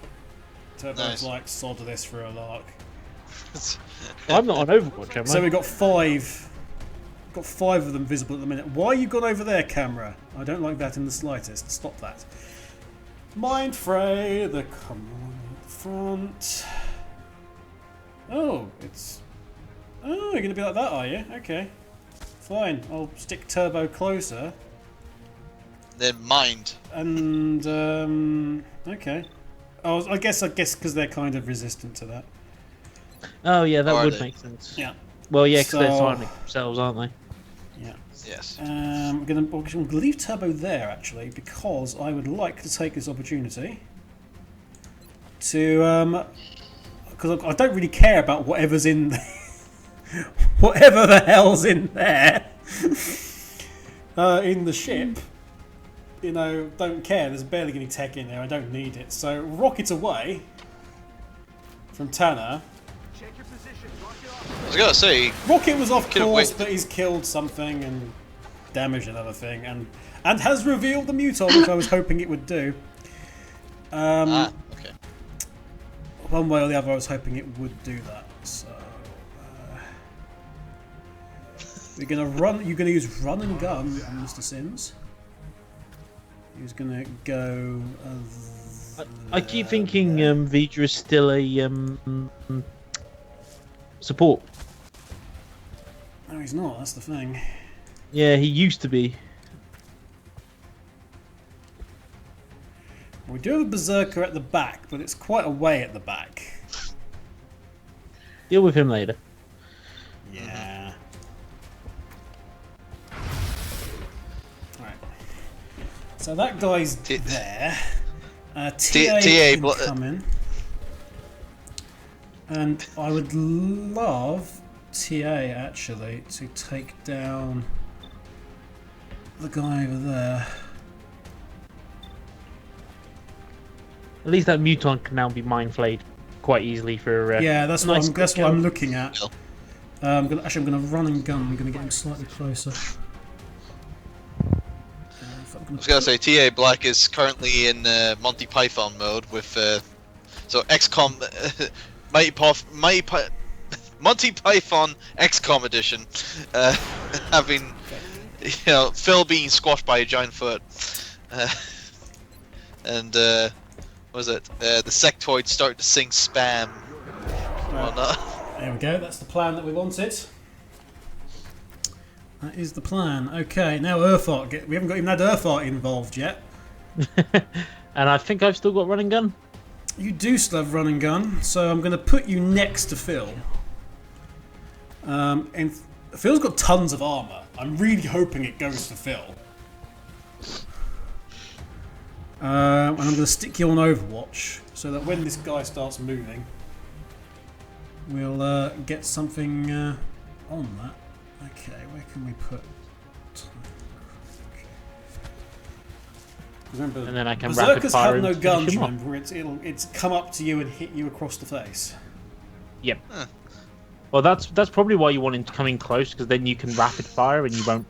Turbo's Nice. like, sod this for a lark. I'm not on Overwatch, am I? So we've got 5. Got 5 of them visible at the minute. Why you gone over there, camera? I don't like that in the slightest. Stop that. Mind Fray, the command front. Oh, it's... Oh, you're going to be like that, are you? Okay. Fine. I'll stick Turbo closer. Then mind. And, okay. Oh, I guess because they're kind of resistant to that. Oh yeah, that Are would they? make sense. Yeah. Well, yeah, because they're So- silent themselves, aren't they? Yeah. Yes. I'm gonna leave Turbo there actually because I would like to take this opportunity to because I don't really care about whatever's in there. Whatever the hell's in there in the ship. You know, don't care. There's barely any tech in there. I don't need it. So rocket away from Tanner. I was gonna say, Rocket was off Could've course, waited. but he's killed something and damaged another thing, and has revealed the muton, which I was hoping it would do. okay. One way or the other, I was hoping it would do that. So we're gonna run. You're gonna use run and gun, Mr. Sims. He's gonna go. I keep thinking Vija is still a support. No, he's not. That's the thing. Yeah, he used to be. We do have a berserker at the back, but it's quite a way at the back. Deal with him later. Yeah. Alright. So that guy's there. TA TA can blo- come in. And I would love TA actually to take down the guy over there. At least that muton can now be mind flayed quite easily for. Yeah, that's nice what quick I'm kill. looking at. I'm gonna run and gun. I'm gonna get him slightly closer. I was gonna say TA Black is currently in Monty Python mode with so XCOM Monty Python XCOM edition, having Phil being squashed by a giant foot, and what was it? The sectoid started to sing spam. Right. There we go. That's the plan that we wanted. That is the plan. Okay, now Urtheart. We haven't even had Urtheart involved yet. And I think I've still got run and gun. You do still have run and gun, so I'm going to put you next to Phil. And Phil's got tons of armor. I'm really hoping it goes for Phil. And I'm going to stick you on Overwatch, so that when this guy starts moving, we'll get something on that. Okay, where can we put? Okay. Remember, And then I can rapid Berserkers fire have no and guns. finish him off. Remember, it's come up to you and hit you across the face. Yep. Well, that's probably why you want him to come in close, because then you can rapid fire and you won't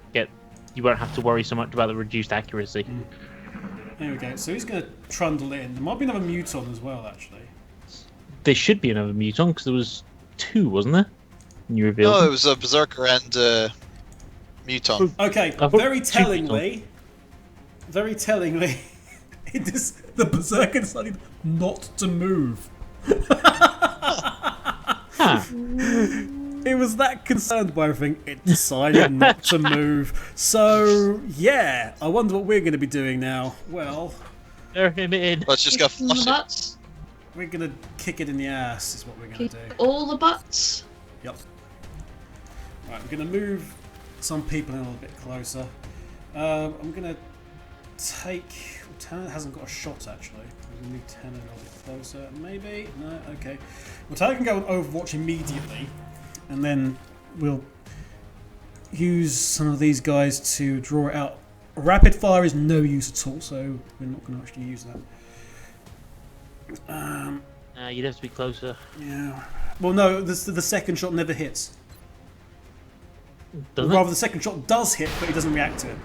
have to worry so much about the reduced accuracy. There we go. So he's going to trundle in. There might be another muton as well, actually. There should be another muton because there was 2, wasn't there? And you revealed. No, them. it was a Berserker and Muton. Okay, thought very two tellingly, the Berserker decided not to move. Huh. It was that concerned by everything, it decided not to move. So, yeah, I wonder what we're going to be doing now. Well, Throw him in. Let's just go Kick in the flush it. butts. we're going to kick it in the ass, is what we're going Kick to do. all the butts. Yep. Right, we're going to move some people in a little bit closer. I'm going to take... Tanner hasn't got a shot, actually. We're going to move Tanner a little bit closer. Maybe? No? Okay. Well, Tanner can go on Overwatch immediately. And then we'll use some of these guys to draw it out. Rapid fire is no use at all, so we're not going to actually use that. You'd have to be closer. Yeah. Well, no, the second shot never hits. Doesn't Rather, it? the second shot does hit, but he doesn't react to it.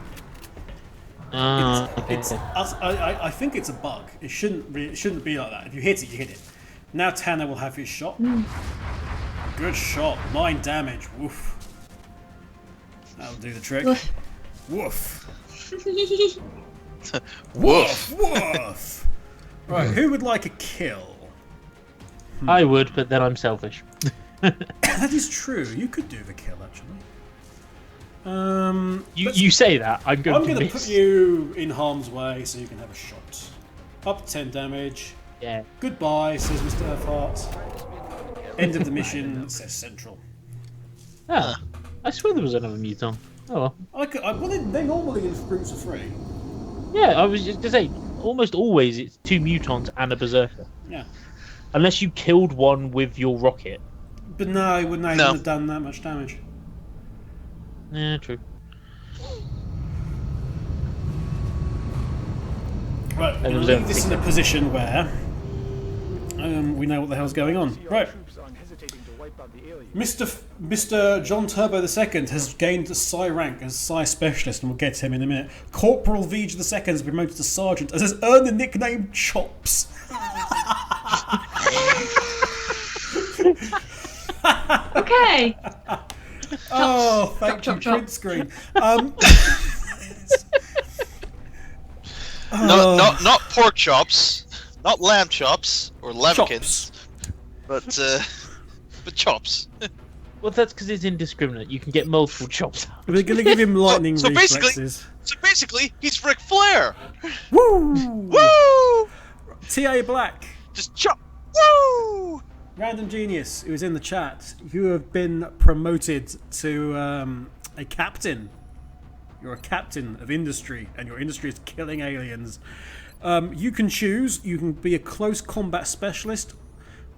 Okay. I think it's a bug. It shouldn't be like that. If you hit it, you hit it. Now Tanner will have his shot. Good shot. 9 damage. Woof. That'll do the trick. Woof. Woof. Woof. Woof. Right, who would like a kill? I would, but then I'm selfish. That is true. You could do the kill, actually. You say that. I'm going I'm to going to miss. put you in harm's way so you can have a shot. Up to 10 damage. Yeah. Goodbye, says Mr. Urtheart. End of the mission, says Central. Ah, I swear there was another muton. Oh well. They're normally in groups of 3. Yeah, I was just gonna say, almost always it's 2 mutons and a berserker. Yeah. Unless you killed one with your rocket. But no, he wouldn't have done that much damage. Yeah, true. Right, we're going to leave this in a position where we know what the hell's going on. Right. Mr. John Turbo II has gained a Psi rank as Psi Specialist, and we'll get to him in a minute. Corporal Vij II has been promoted to Sergeant and has earned the nickname Chops. Okay. Oh, thank Chop, you, chop, print screen. Not pork chops, not lamb chops or lambkins, but chops. Well, that's because it's indiscriminate. You can get multiple chops out. We're going to give him lightning So reflexes. basically, he's Ric Flair. Woo! Woo! TA Black. Just chop. Woo! Random Genius, who is in the chat, you have been promoted to a captain. You're a captain of industry, and your industry is killing aliens. You can choose. You can be a close combat specialist,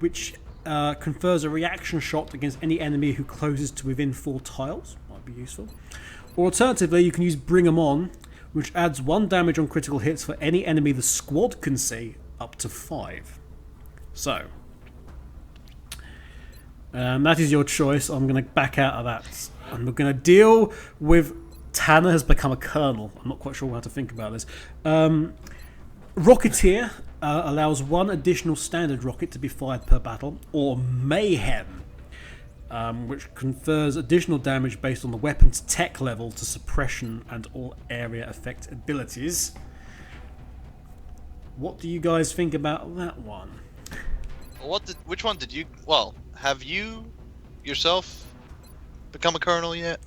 which confers a reaction shot against any enemy who closes to within 4 tiles. Might be useful. Or alternatively, you can use Bring 'em On, which adds 1 damage on critical hits for any enemy the squad can see, up to 5. So, that is your choice. I'm going to back out of that. And we're going to deal with... Tanner has become a colonel. I'm not quite sure how to think about this. Rocketeer allows 1 additional standard rocket to be fired per battle, or Mayhem, which confers additional damage based on the weapon's tech level to suppression and all area effect abilities. What do you guys think about that one? Which one did you? Well, have you yourself become a colonel yet?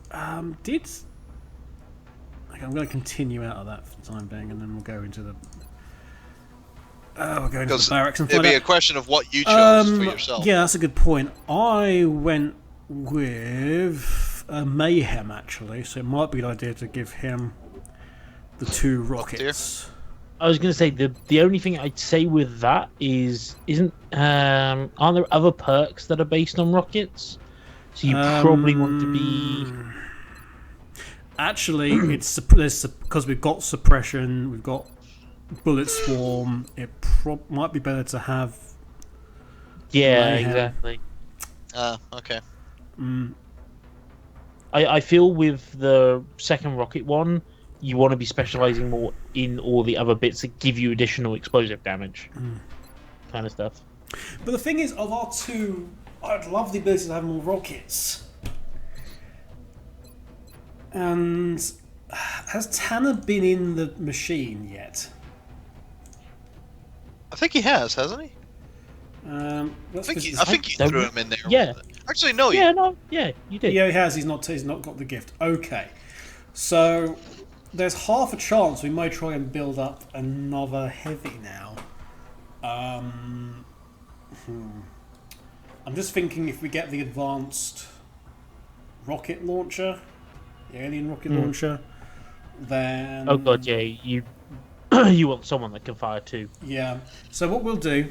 Okay, I'm going to continue out of that for the time being, and then we'll go into the. We'll go into the barracks and it'd find be out. a question of what you chose for yourself. Yeah, that's a good point. I went with Mayhem actually, so it might be an idea to give him the 2 rockets. I was going to say the only thing I'd say with that is aren't there other perks that are based on rockets? So you probably want to be. Actually, there's because we've got suppression, we've got bullet swarm. It might be better to have. Yeah, Mayhem. exactly. Okay. I feel with the second rocket one, you want to be specializing more in all the other bits that give you additional explosive damage, kind of stuff. But the thing is, of our 2, I'd love the ability to have more rockets. And has Tanner been in the machine yet? I think he has, hasn't he? I I think you threw him in there. Yeah. Actually, no. Yeah, you did. Yeah, he has. He's not got the gift. Okay, so there's half a chance we might try and build up another heavy now. I'm just thinking if we get the advanced rocket launcher, the alien rocket launcher, then... Oh god, yeah, you you want someone that can fire 2. Yeah, so what we'll do,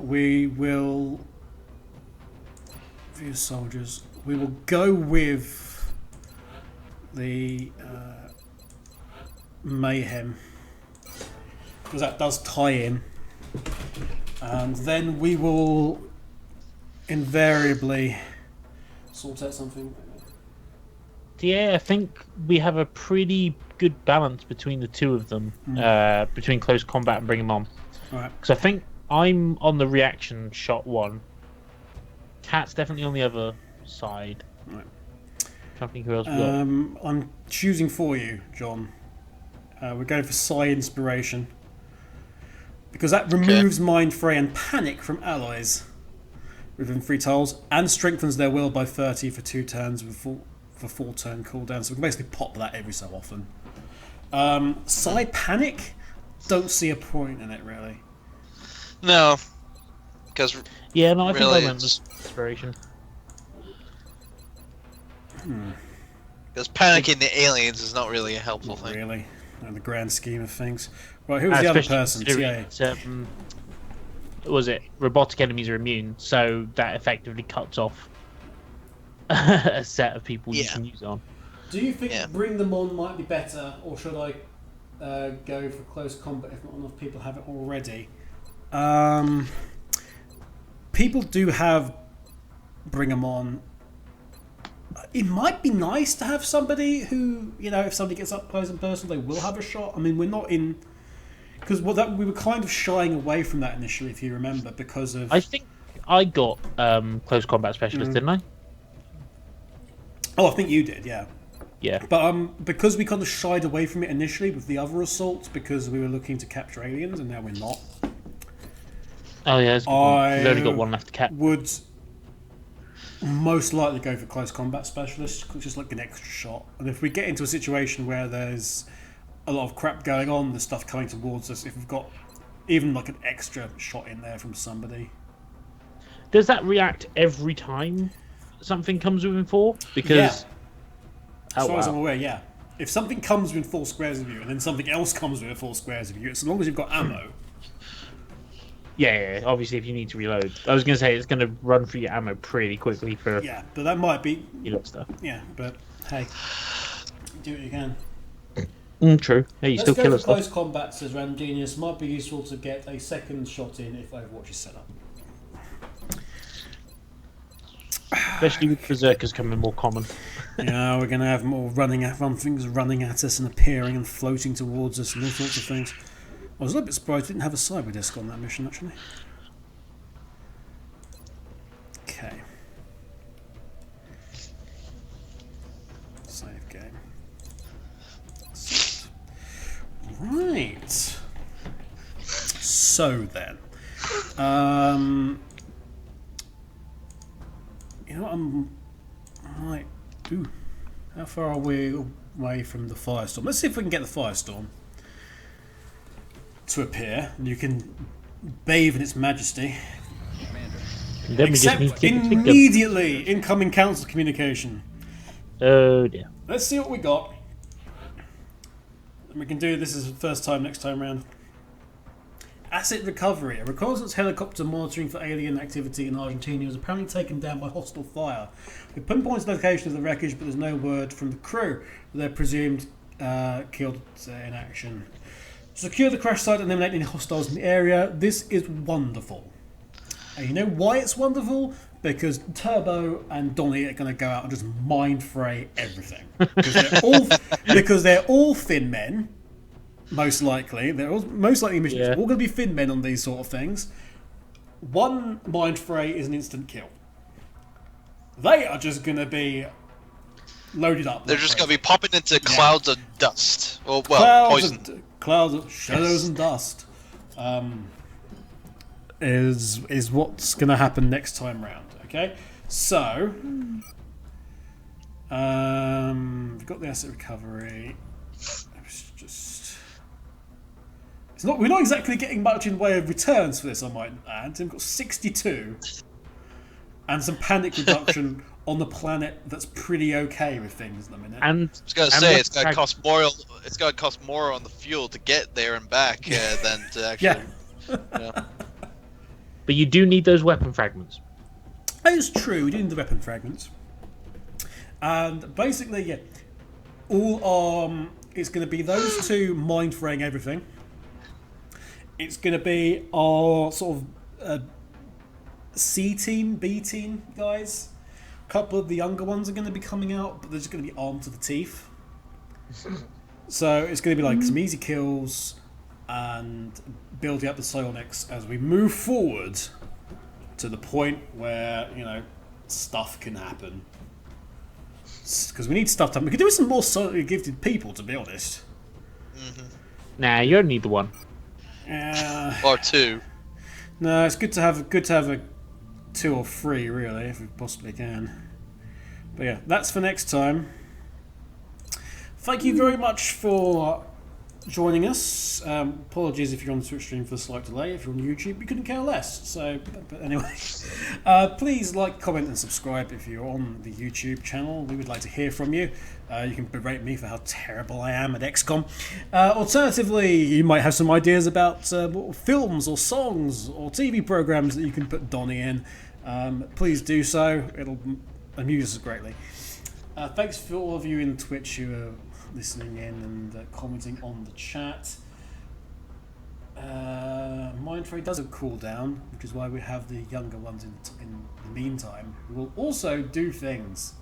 we will... View soldiers, we will go with the Mayhem, because that does tie in, and then we will invariably sort out something. Yeah, I think we have a pretty good balance between the 2 of them, between close combat and bring them on. Right. Because I think I'm on the reaction shot one. Cat's definitely on the other side. Right. Trying to think who else we got. I'm choosing for you, John. We're going for Psi Inspiration, because that removes Mind Fray and Panic from allies within 3 tiles, and strengthens their will by 30 for 2 turns with for 4 turn cooldown. So we can basically pop that every so often. Psi Panic, don't see a point in it really. No, because I think really I went with Inspiration. Because panicking the aliens is not really a helpful thing. Really, in the grand scheme of things. Right, who was the other person? Yeah. Was it robotic enemies are immune, so that effectively cuts off a set of people you can use on. Do you think Bring Them On might be better, or should I go for close combat if not enough people have it already? People do have Bring Them On. It might be nice to have somebody who, if somebody gets up close and personal, they will have a shot. I mean, we're not in... Because we were kind of shying away from that initially, if you remember, because of... I think I got close combat specialist, didn't I? Oh, I think you did, yeah. Yeah. But because we kind of shied away from it initially with the other assaults, because we were looking to capture aliens, and now we're not. Oh yeah, we've only got 1 left to catch. Would most likely go for close combat specialist, just like an extra shot. And if we get into a situation where there's a lot of crap going on, there's stuff coming towards us, if we've got even like an extra shot in there from somebody. Does that react every time something comes within 4? Because as far as I'm aware, yeah. If something comes within 4 squares of you, and then something else comes within 4 squares of you, as long as you've got ammo. Yeah, obviously if you need to reload. I was going to say it's going to run through your ammo pretty quickly for Yeah, but that might be. your little stuff. Yeah, but hey, do what you can. True. Yeah, you Let's still go kill for us. close combat, says Random Genius. Might be useful to get a second shot in if Overwatch is set up. Especially with Berserkers coming more common. Yeah, we're going to have more things running at us and appearing and floating towards us and all sorts of things. I was a little bit surprised we didn't have a cyber disc on that mission, actually. Okay. Save game. Right. So then. You know what, I might do. How far are we away from the firestorm? Let's see if we can get the firestorm to appear. You can bathe in its majesty. And then we just Except need to keep it immediately incoming council communication. Oh dear. Let's see what we got. And we can do this as the first time next time round. Asset recovery. A reconnaissance helicopter monitoring for alien activity in Argentina was apparently taken down by hostile fire. We pinpointed the location of the wreckage, but there's no word from the crew. They're presumed killed in action. Secure the crash site and eliminate any hostiles in the area. This is wonderful. And you know why it's wonderful? Because Turbo and Donnie are going to go out and just mind fray everything. Because they're all thin men. Most likely, most likely missions are all going to be thin men on these sort of things. One mind fray is an instant kill. They are just going to be loaded up. They're just going to be popping into clouds of dust, or well, poison. Clouds of shadows and dust. Is what's going to happen next time round. Okay, so we've got the asset recovery. We're not exactly getting much in the way of returns for this, I might add. We've got 62 and some panic reduction on the planet that's pretty okay with things at the minute. And I was going to say it's going to cost more. It's going to cost more on the fuel to get there and back than to actually. Yeah. But you do need those weapon fragments. That is true. We do need the weapon fragments, and basically, it's going to be those two mind fraying everything. It's going to be our sort of C team, B team guys. A couple of the younger ones are going to be coming out, but they're just going to be armed to the teeth. So it's going to be like some easy kills and building up the psionics as we move forward to the point where, stuff can happen. Because we need stuff to happen. We could do with some more sonically gifted people, to be honest. Mm-hmm. Nah, you only need the one. Or two. No, it's good to have a 2 or 3 really, if we possibly can. But yeah, that's for next time. Thank you very much for joining us. Apologies if you're on the Twitch stream for a slight delay. If you're on YouTube, we couldn't care less. So, but anyway, please like, comment, and subscribe if you're on the YouTube channel. We would like to hear from you. You can berate me for how terrible I am at XCOM. Alternatively, you might have some ideas about films or songs or TV programs that you can put Donnie in. Please do so. It'll amuse us greatly. Thanks for all of you in Twitch who are listening in and commenting on the chat. Mindfray does a cooldown, which is why we have the younger ones in the meantime, who will also do things.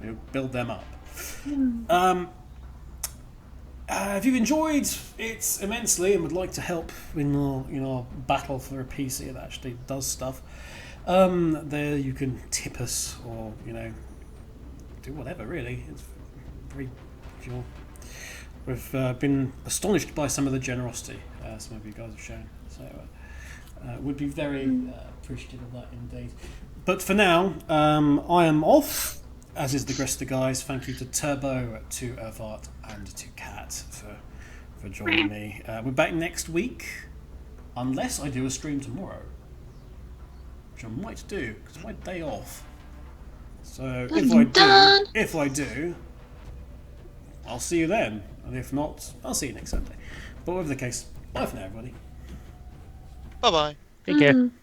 We'll build them up. If you've enjoyed it immensely and would like to help in our battle for a PC that actually does stuff, there you can tip us or do whatever really. It's very cool. We've been astonished by some of the generosity some of you guys have shown, so would be very appreciative of that indeed. But for now, I am off, as is the rest of the guys. Thank you to Turbo, to Urtheart, and to Kat for joining me. We're back next week, unless I do a stream tomorrow, which I might do because it's my day off. So if I do, I'll see you then, and if not, I'll see you next Sunday. But whatever the case, bye for now, everybody. Bye bye. Take care. Mhm.